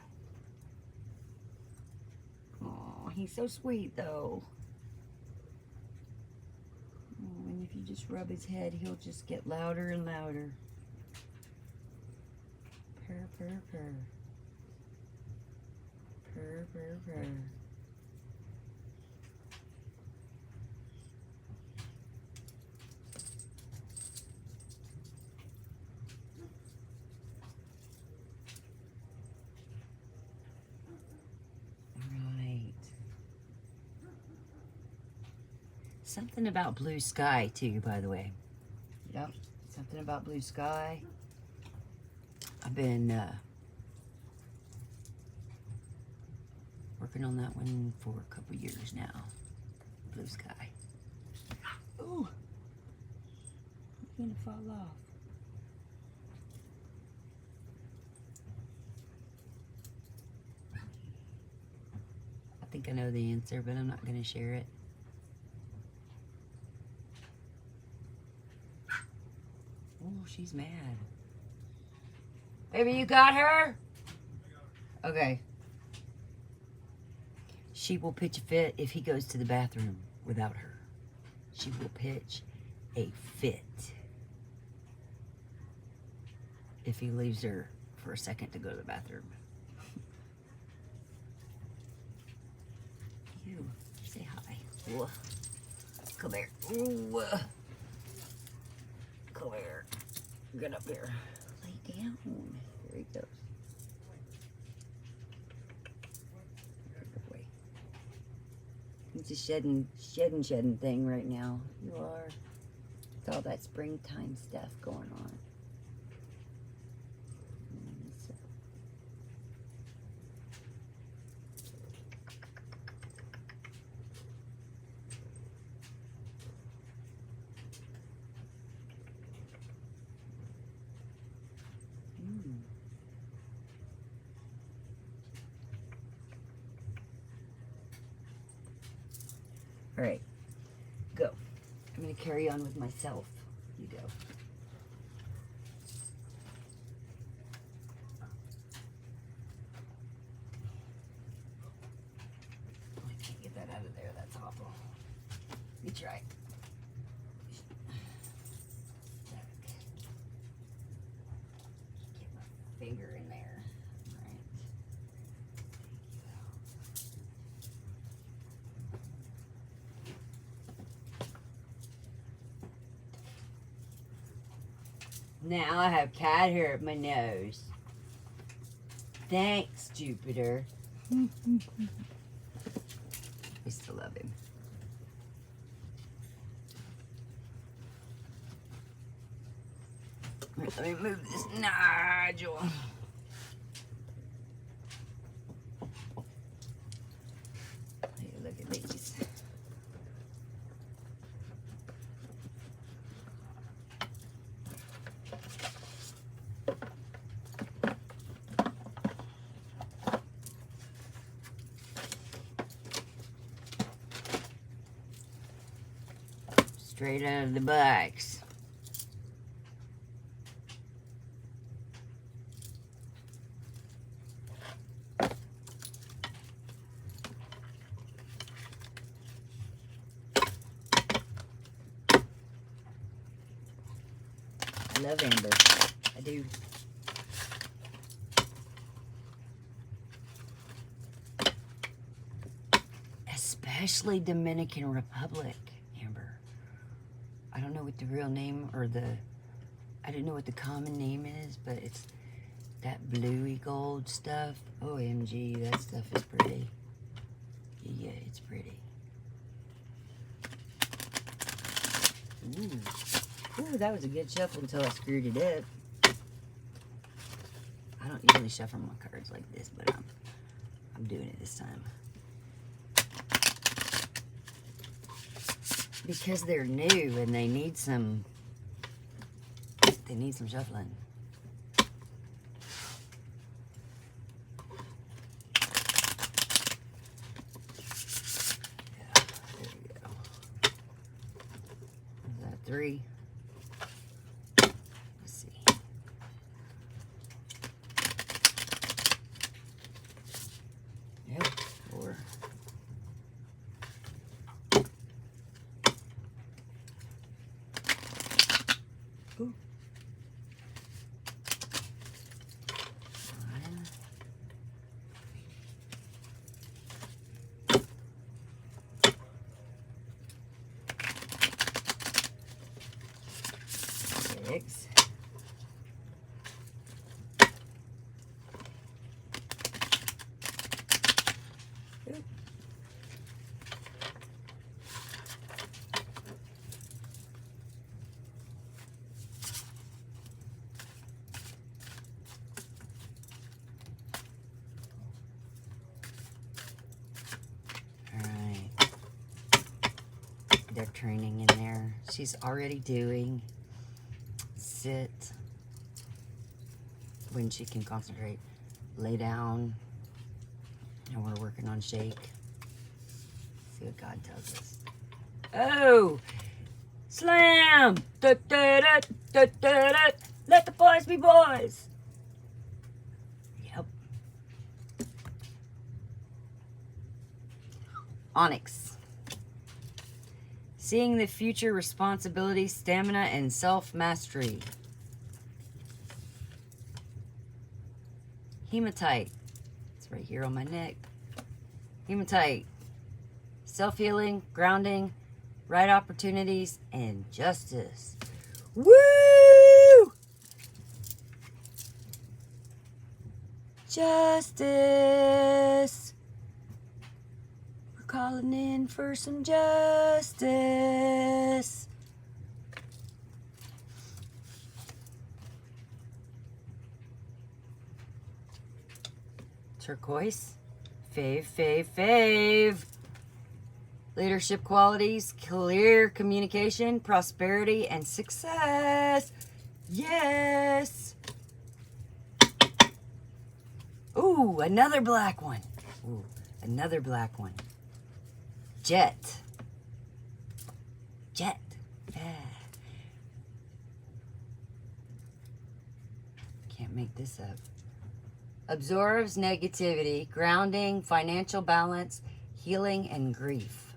Oh, he's so sweet though. Oh, and if you just rub his head, he'll just get louder and louder. Purr, purr, purr. Purr, purr, purr. Something about blue sky too, by the way. Yep, something about blue sky. I've been working on that one for a couple years now. Blue sky. Ooh, you're gonna fall off. I think I know the answer, but I'm not gonna share it. Oh, she's mad. Baby, you got her? Okay. She will pitch a fit if he goes to the bathroom without her. She will pitch a fit if he leaves her for a second to go to the bathroom. You, say hi. Ooh. Come here. Ooh. Come here. Get up here. Lay down. There he goes. Good boy. It's a shedding thing right now. You are. With all that springtime stuff going on. All right, go. I'm going to carry on with myself. You go. I can't get that out of there. That's awful. You try. Get my finger in there. All right. Now I have cat hair at my nose. Thanks, Jupiter. I still love him. Let me move this nodule. Hey, look at these. Straight out of the box. I love amber. I do. Especially Dominican Republic amber. I don't know what the real name or I don't know what the common name is, but it's that bluey gold stuff. OMG, that stuff is pretty. Yeah, it's pretty. Ooh, that was a good shuffle until I screwed it up. I don't usually shuffle my cards like this, but I'm doing it this time. Because they're new and they need some shuffling. Yeah, there you go. Is that 3? Let's see. Yep, 4. Ooh. 1. 6. Ooh. They're training in there. She's already doing sit when she can concentrate, lay down, and we're working on shake. See what God tells us. Oh, slam! Da, da, da, da, da, da. Let the boys be boys. Yep. Onyx. Seeing the future, responsibility, stamina, and self-mastery. Hematite. It's right here on my neck. Hematite. Self-healing, grounding, right opportunities, and justice. Woo! Justice. We're calling in for some justice. Turquoise. Fave, fave, fave. Leadership qualities, clear communication, prosperity, and success. Yes. Ooh, another black one. Ooh, another black one. Jet. Jet. Yeah. Can't make this up. Absorbs negativity, grounding, financial balance, healing, and grief.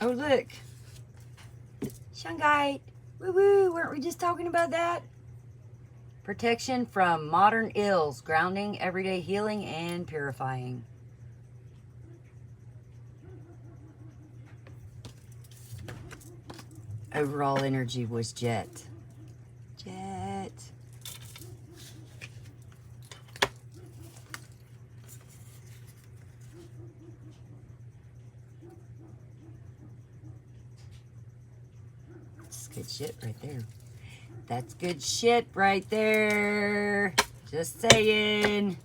Oh, look. Shungite. Woo-woo. Weren't we just talking about that? Protection from modern ills. Grounding, everyday healing, and purifying. Overall energy was jet. Jet. Good shit right there. That's good shit right there. Just saying.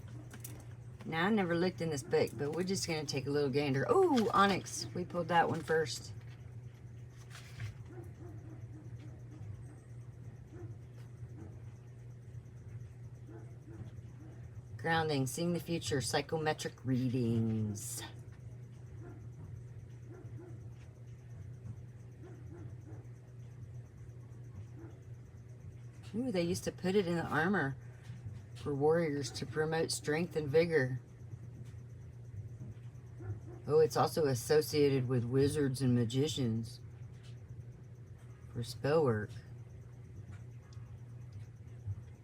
Now, I never looked in this book, but we're just going to take a little gander. Ooh, onyx. We pulled that one first. Grounding, seeing the future, psychometric readings. Ooh, they used to put it in the armor for warriors to promote strength and vigor. Oh, it's also associated with wizards and magicians for spell work.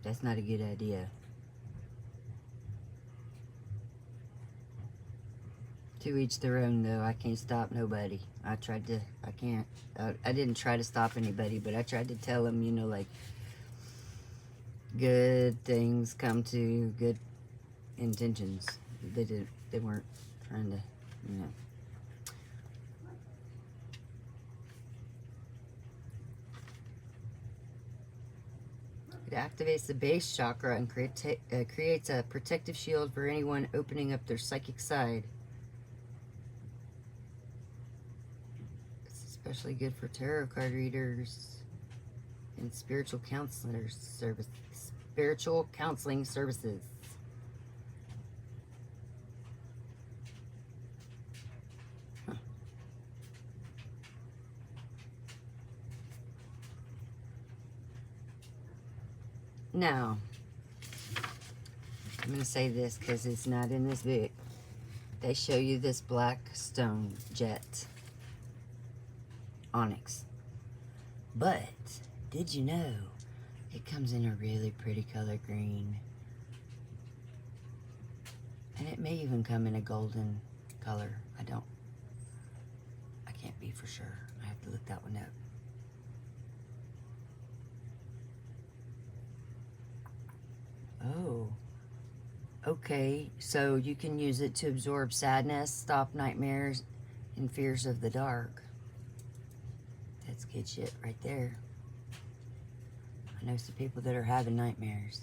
That's not a good idea. To each their own, though. I can't stop nobody. I can't. I didn't try to stop anybody, but I tried to tell them, you know, like, good things come to good intentions. They weren't trying to, you know. It activates the base chakra and creates a protective shield for anyone opening up their psychic side. It's especially good for tarot card readers and spiritual counseling services. Huh. Now, I'm going to say this because it's not in this book. They show you this black stone jet onyx. But did you know it comes in a really pretty color green? And it may even come in a golden color. I can't be for sure. I have to look that one up. Oh, okay. So you can use it to absorb sadness, stop nightmares, and fears of the dark. That's good shit right there. I know some people that are having nightmares.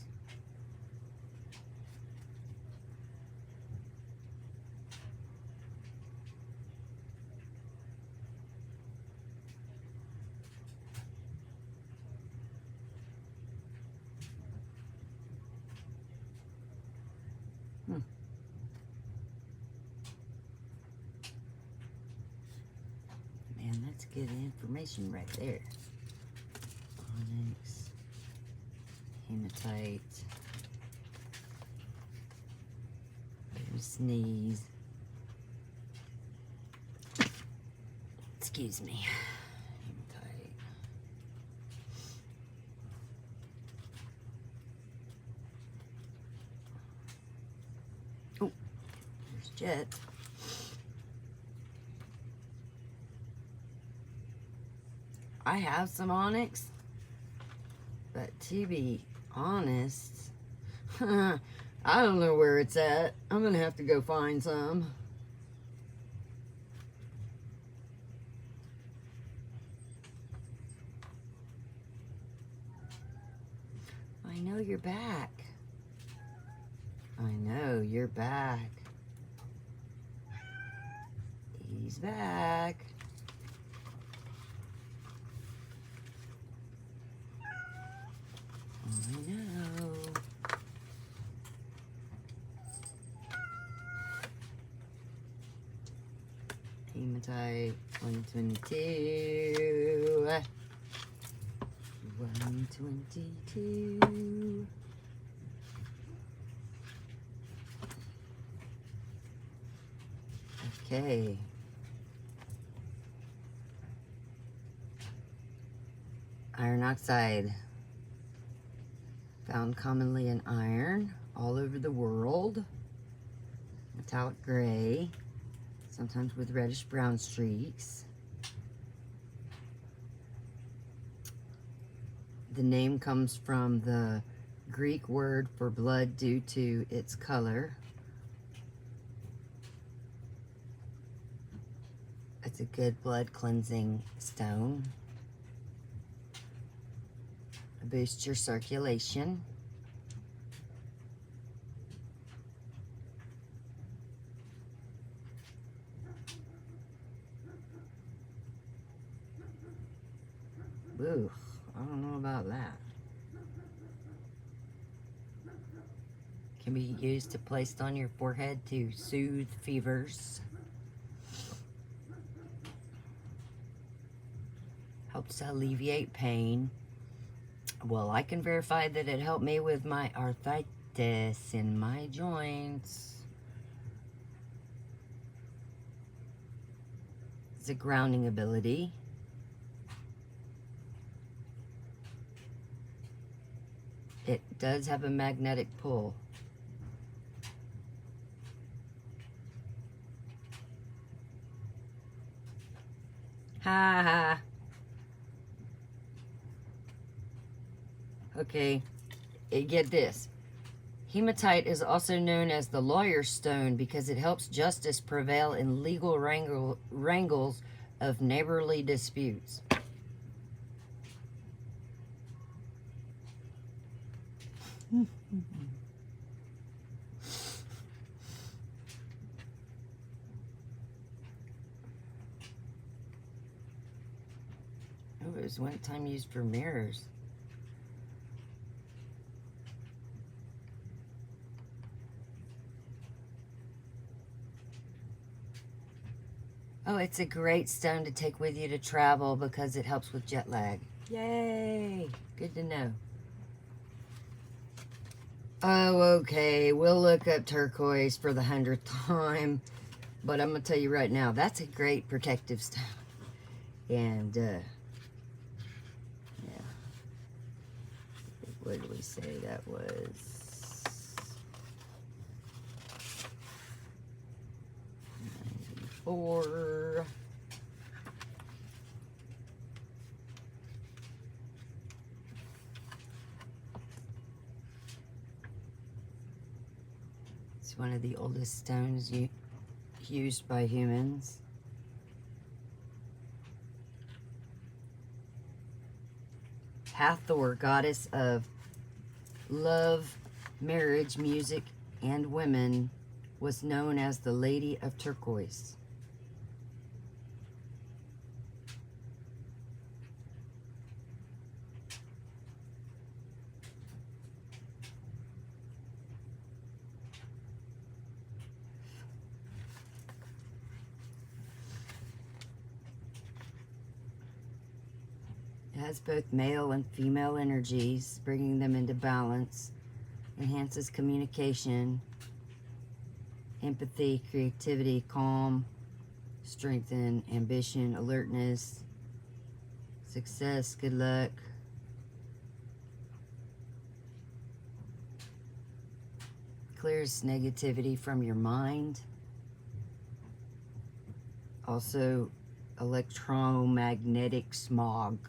Man, that's good information right there. Onyx, hematite, sneeze. Excuse me. Hematite. Oh, there's jet. I have some onyx, but to be Honest? I don't know where it's at. I'm gonna have to go find some. I know you're back. I know you're back. He's back. I know. Hematite 122. 122. Okay. Iron oxide. Found commonly in iron all over the world. Metallic gray. Sometimes with reddish brown streaks. The name comes from the Greek word for blood due to its color. It's a good blood cleansing stone. It boosts your circulation. Ooh, I don't know about that. Can be used to placed on your forehead to soothe fevers. Helps alleviate pain. Well, I can verify that it helped me with my arthritis in my joints. It's a grounding ability. It does have a magnetic pull. Ha ha. Okay, get this. Hematite is also known as the lawyer's stone because it helps justice prevail in legal wrangles of neighborly disputes. Oh, it was one time used for mirrors. Oh, it's a great stone to take with you to travel because it helps with jet lag. Yay! Good to know. Oh, okay. We'll look up turquoise for the 100th time. But I'm going to tell you right now, that's a great protective stone. And, yeah. What did we say that was? 94. It's one of the oldest stones used by humans. Hathor, goddess of love, marriage, music, and women, was known as the Lady of Turquoise. It has both male and female energies, bringing them into balance, enhances communication, empathy, creativity, calm, strengthen, ambition, alertness, success, good luck. Clears negativity from your mind. Also, electromagnetic smog.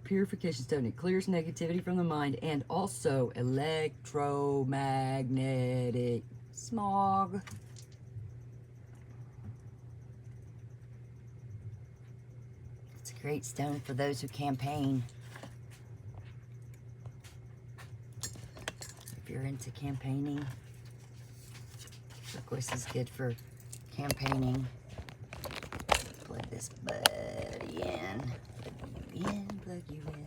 Purification stone. It clears negativity from the mind and also electromagnetic smog. It's a great stone for those who campaign. If you're into campaigning, turquoise is good for campaigning. Plug this buddy in. Plug you in.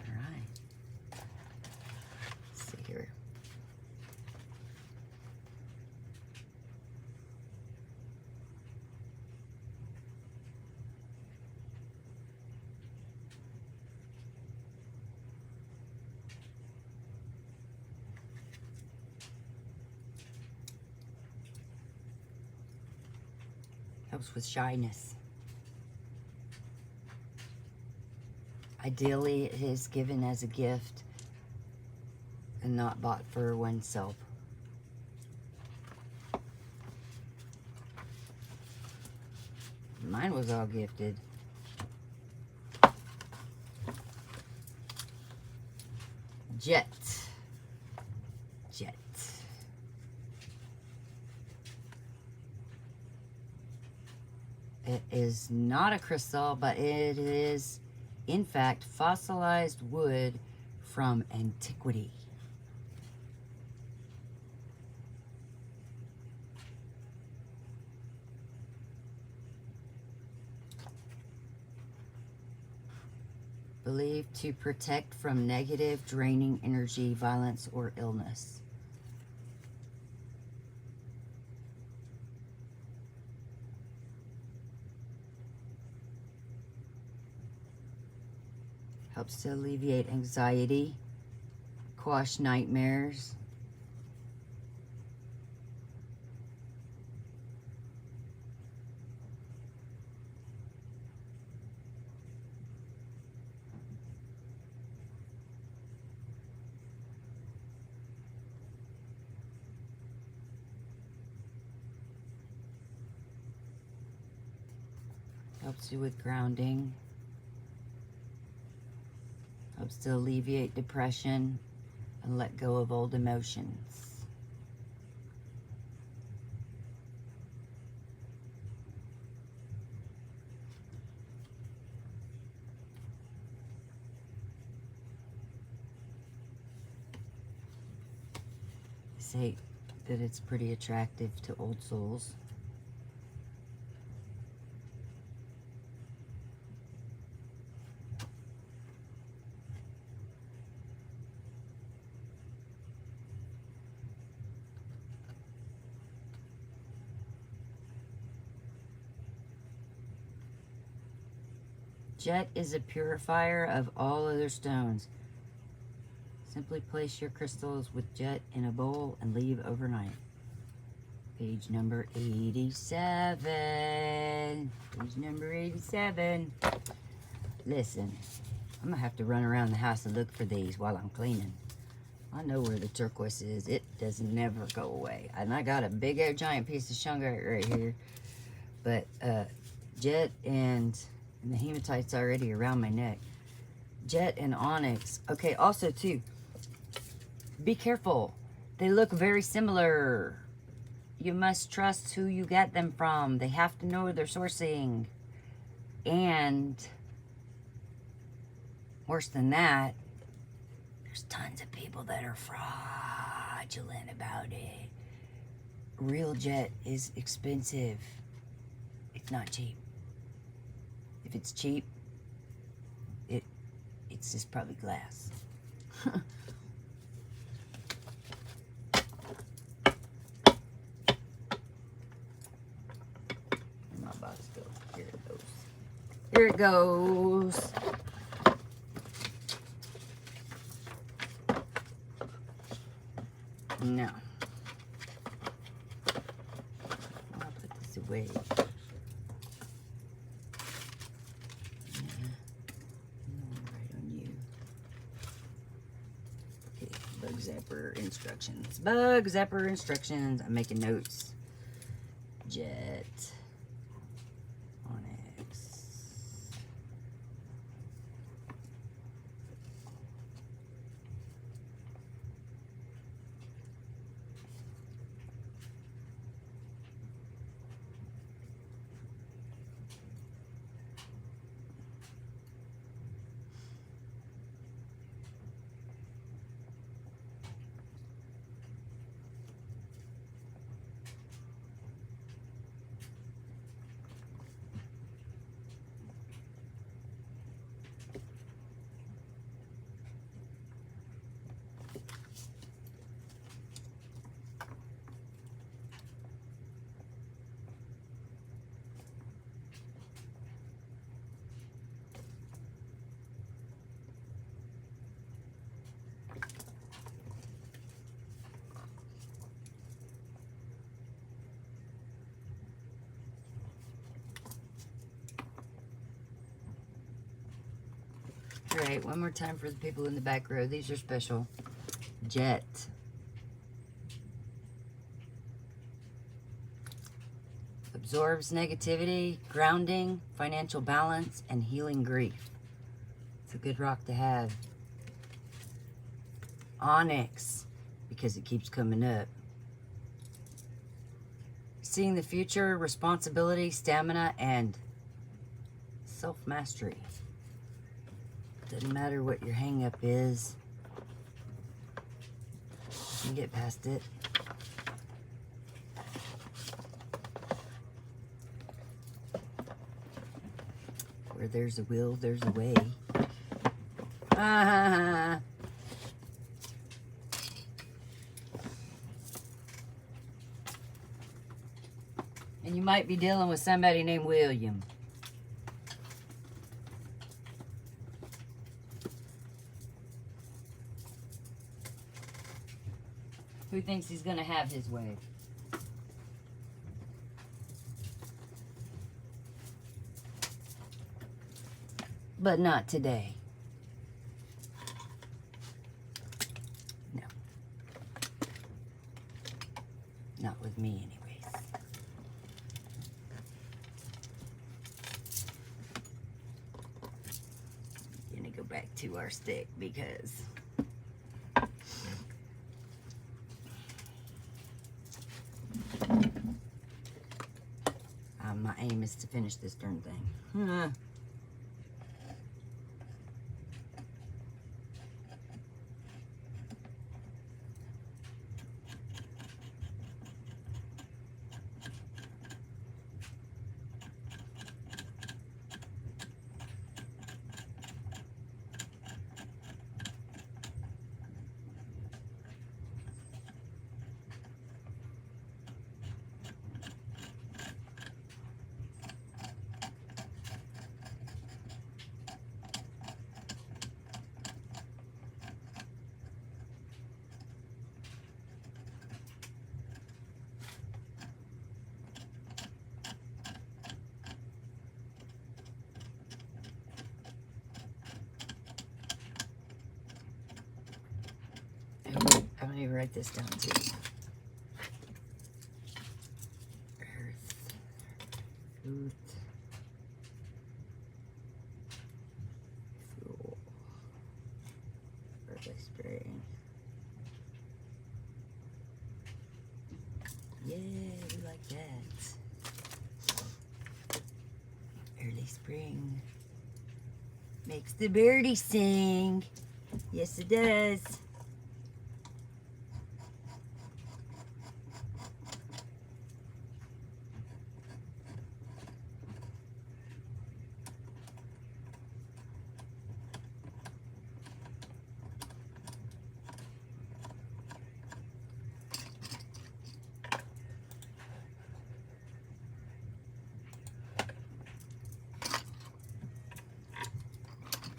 Alright. Let's see here. Helps with shyness. Ideally, it is given as a gift and not bought for oneself. Mine was all gifted. Jet. Jet. It is not a crystal, but it is, in fact, fossilized wood from antiquity. Believed to protect from negative, draining energy, violence, or illness. Helps to alleviate anxiety, quash nightmares. Helps you with grounding. Helps to alleviate depression and let go of old emotions. They say that it's pretty attractive to old souls. Jet is a purifier of all other stones. Simply place your crystals with jet in a bowl and leave overnight. Page number 87. Page number 87. Listen, I'm gonna have to run around the house and look for these while I'm cleaning. I know where the turquoise is. It does never go away. And I got a big old giant piece of shungite right here. But jet and the hematite's already around my neck. Jet and onyx. Okay, also too, be careful. They look very similar. You must trust who you get them from. They have to know their sourcing. And worse than that, there's tons of people that are fraudulent about it. Real jet is expensive. It's not cheap. If it's cheap, it's just probably glass. I'm about to go. Here it goes. Here it goes. Now, I'll put this away. Zapper instructions. Bug zapper instructions. I'm making notes. Jet. Onyx. great. One more time for the people in the back row. These are special. Jet. Absorbs negativity, grounding, financial balance, and healing grief. It's a good rock to have. Onyx, because it keeps coming up. Seeing the future, responsibility, stamina, and self-mastery. Doesn't matter what your hang-up is. You can get past it. Where there's a will, there's a way. And you might be dealing with somebody named William. Who thinks he's going to have his way? But not today. No. Not with me, anyways. I'm gonna go back to our stick because my aim is to finish this darn thing. I'm going to write this down too. Earth, food, fuel, early spring. Yeah, we like that. Early spring makes the birdie sing. Yes, it does.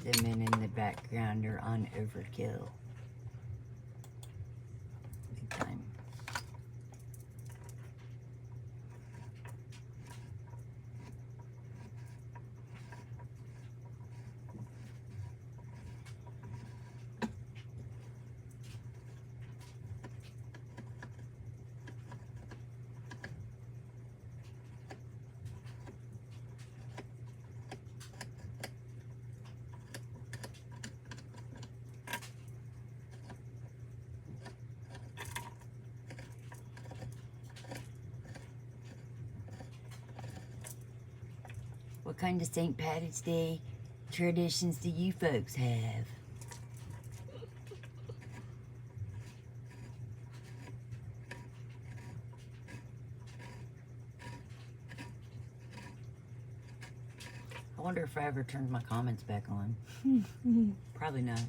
The men in the background are on overkill. Big time. What kind of St. Patrick's Day traditions do you folks have? I wonder if I ever turned my comments back on. Probably not.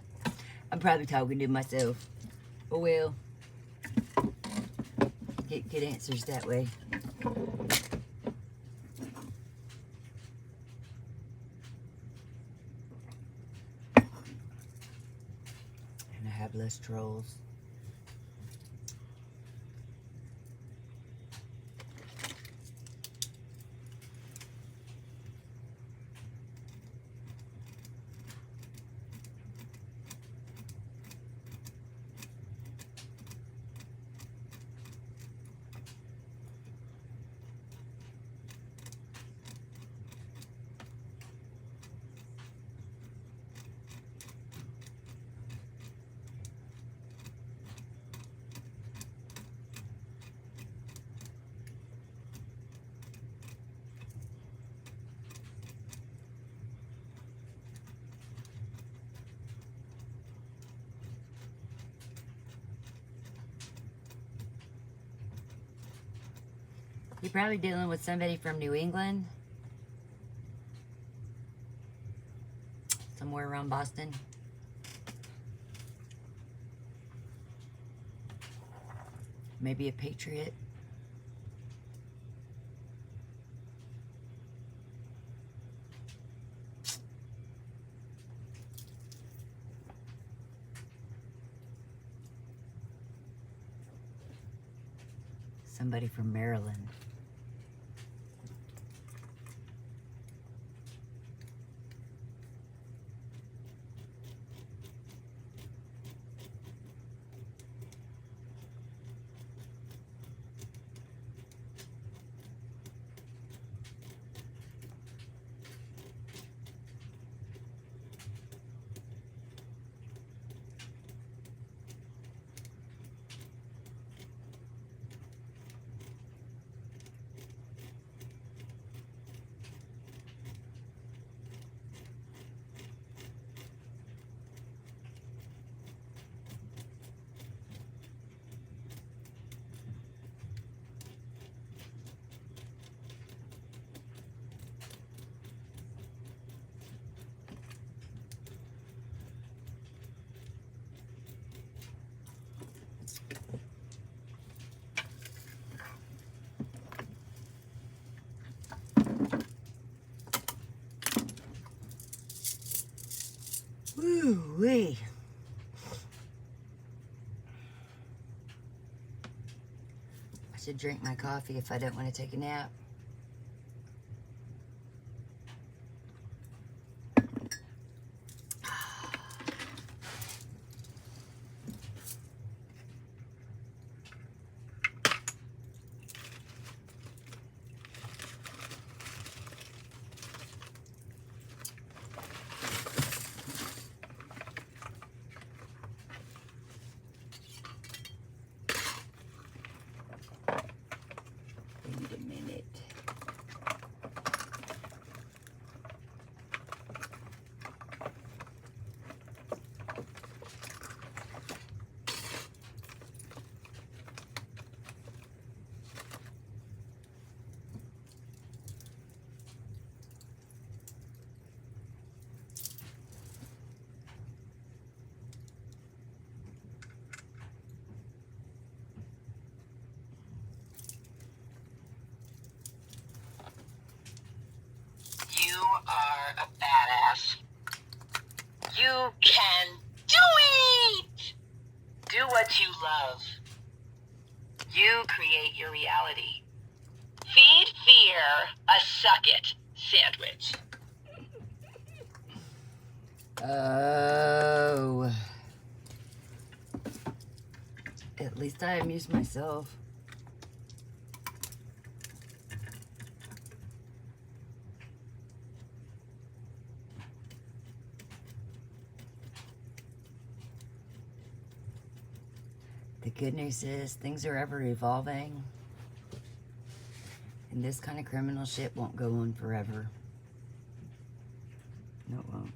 I'm probably talking to myself. Oh well. Get good answers that way. Less trolls. You're probably dealing with somebody from New England. Somewhere around Boston. Maybe a patriot. Somebody from Maryland. Woo-wee. I should drink my coffee if I don't want to take a nap. Wait a minute. You are a badass. You can do it! Do what you love. You create your reality. Feed fear a suck-it sandwich. Oh. At least I amuse myself. The good news is things are ever evolving. And this kind of criminal shit won't go on forever. No, it won't.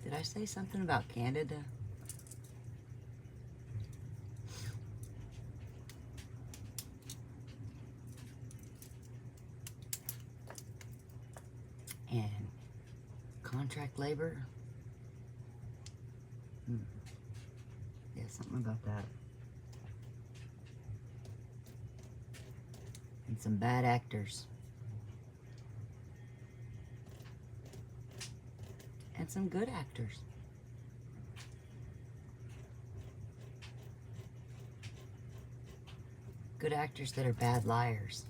Did I say something about Canada? And contract labor. Yeah, something about that. And some bad actors. And some good actors. Good actors that are bad liars.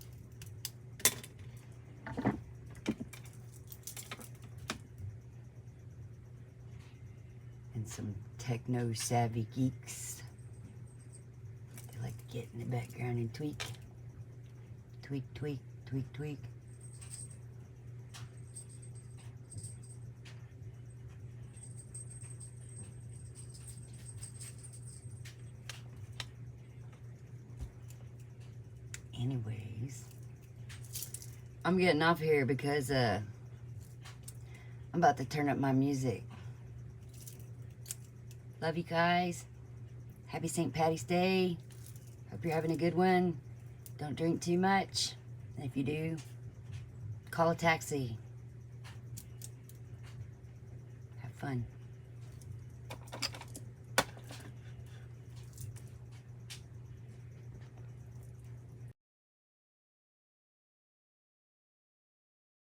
And some techno-savvy geeks. They like to get in the background and tweak. Tweak, tweak, tweak, tweak. Anyways, I'm getting off here because I'm about to turn up my music. Love you guys. Happy St. Patty's Day. Hope you're having a good one. Don't drink too much. And if you do, call a taxi. Have fun.